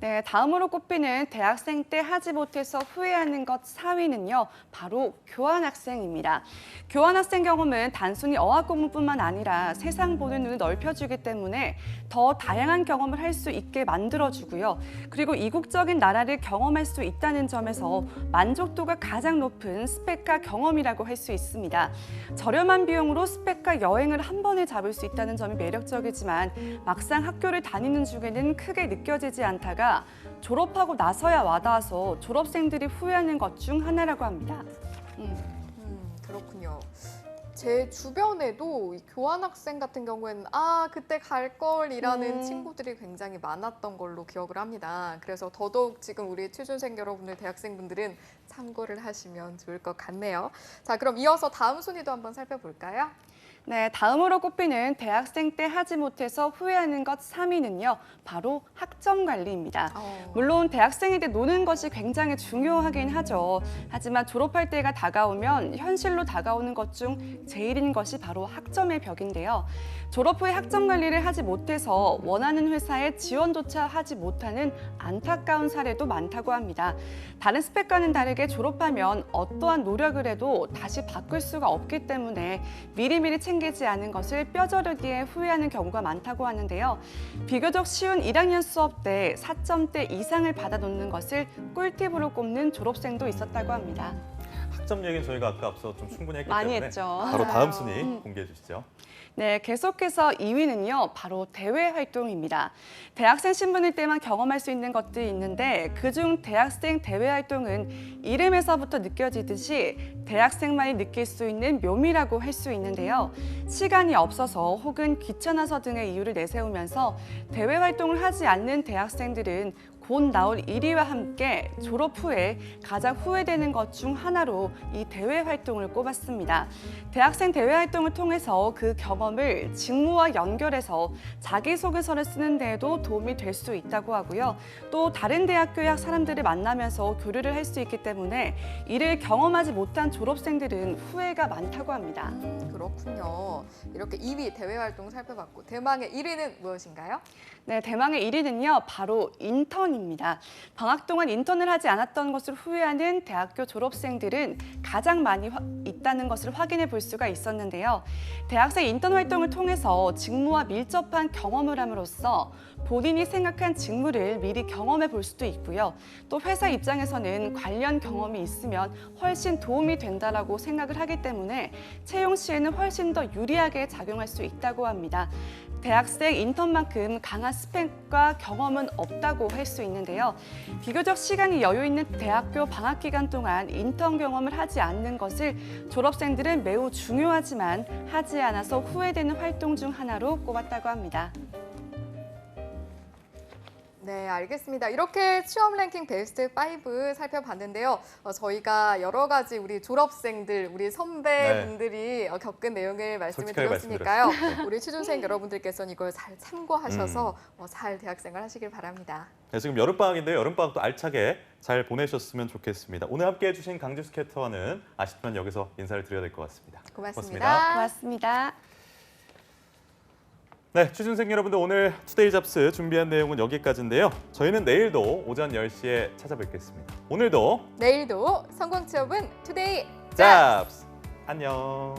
네, 다음으로 꼽히는 대학생 때 하지 못해서 후회하는 것 4위는요, 바로 교환학생입니다. 교환학생 경험은 단순히 어학 공부뿐만 아니라 세상 보는 눈을 넓혀주기 때문에 더 다양한 경험을 할 수 있게 만들어주고요. 그리고 이국적인 나라를 경험할 수 있다는 점에서 만족도가 가장 높은 스펙과 경험이라고 할 수 있습니다. 저렴한 비용으로 스펙과 여행을 한 번에 잡을 수 있다는 점이 매력적이지만 막상 학교를 다니는 중에는 크게 느껴지지 않다가 졸업하고 나서야 와닿아서 졸업생들이 후회하는 것 중 하나라고 합니다. 그렇군요. 제 주변에도 이 교환학생 같은 경우에는 그때 갈 걸이라는 친구들이 굉장히 많았던 걸로 기억을 합니다. 그래서 더더욱 지금 우리 취준생 여러분들, 대학생분들은 참고를 하시면 좋을 것 같네요. 자, 그럼 이어서 다음 순위도 한번 살펴볼까요? 네, 다음으로 꼽히는 대학생 때 하지 못해서 후회하는 것 3위는요, 바로 학점 관리입니다. 물론 대학생일 때 노는 것이 굉장히 중요하긴 하죠. 하지만 졸업할 때가 다가오면 현실로 다가오는 것 중 제일인 것이 바로 학점의 벽인데요. 졸업 후에 학점 관리를 하지 못해서 원하는 회사에 지원조차 하지 못하는 안타까운 사례도 많다고 합니다. 다른 스펙과는 다르게 졸업하면 어떠한 노력을 해도 다시 바꿀 수가 없기 때문에 미리미리 챙기지 않은 것을 뼈저리게 후회하는 경우가 많다고 하는데요. 비교적 쉬운 1학년 수업 때 4점대 이상을 받아놓는 것을 꿀팁으로 꼽는 졸업생도 있었다고 합니다. 학점 얘기는 저희가 아까 앞서 좀 충분히 했기 많이 때문에 했죠. 바로 다음 순위 공개해 주시죠. 네, 계속해서 2위는요, 바로 대외 활동입니다. 대학생 신분일 때만 경험할 수 있는 것들이 있는데 그중 대학생 대외 활동은 이름에서부터 느껴지듯이 대학생만이 느낄 수 있는 묘미라고 할 수 있는데요. 시간이 없어서 혹은 귀찮아서 등의 이유를 내세우면서 대외 활동을 하지 않는 대학생들은 본 나올 1위와 함께 졸업 후에 가장 후회되는 것 중 하나로 이 대외 활동을 꼽았습니다. 대학생 대외 활동을 통해서 그 경험을 직무와 연결해서 자기소개서를 쓰는 데에도 도움이 될 수 있다고 하고요. 또 다른 대학교의 사람들을 만나면서 교류를 할 수 있기 때문에 이를 경험하지 못한 졸업생들은 후회가 많다고 합니다. 그렇군요. 이렇게 2위 대외 활동 살펴봤고 대망의 1위는 무엇인가요? 네, 대망의 1위는요. 바로 인턴입니다. 방학 동안 인턴을 하지 않았던 것을 후회하는 대학교 졸업생들은 가장 많이 있다는 것을 확인해 볼 수가 있었는데요. 대학생 인턴 활동을 통해서 직무와 밀접한 경험을 함으로써 본인이 생각한 직무를 미리 경험해 볼 수도 있고요. 또 회사 입장에서는 관련 경험이 있으면 훨씬 도움이 된다라고 생각을 하기 때문에 채용 시에는 훨씬 더 유리하게 작용할 수 있다고 합니다. 대학생 인턴만큼 강한 스펙과 경험은 없다고 할 수 있는데요. 비교적 시간이 여유 있는 대학교 방학 기간 동안 인턴 경험을 하지 않는 것을 졸업생들은 매우 중요하지만 하지 않아서 후회되는 활동 중 하나로 꼽았다고 합니다. 네, 알겠습니다. 이렇게 취업 랭킹 베스트 5 살펴봤는데요. 저희가 여러 가지 우리 졸업생들, 우리 선배분들이 겪은 내용을 말씀을 드렸으니까요. 우리 취준생 여러분들께서는 이걸 잘 참고하셔서 잘 대학생활 하시길 바랍니다. 네, 지금 여름방학인데요. 여름방학도 알차게 잘 보내셨으면 좋겠습니다. 오늘 함께해 주신 강지수 캐스터와는 아쉽지만 여기서 인사를 드려야 될 것 같습니다. 고맙습니다. 고맙습니다. 네, 취준생 여러분들 오늘 투데이 잡스 준비한 내용은 여기까지인데요. 저희는 내일도 오전 10시에 찾아뵙겠습니다. 오늘도 내일도 성공 취업은 투데이 잡스! 안녕.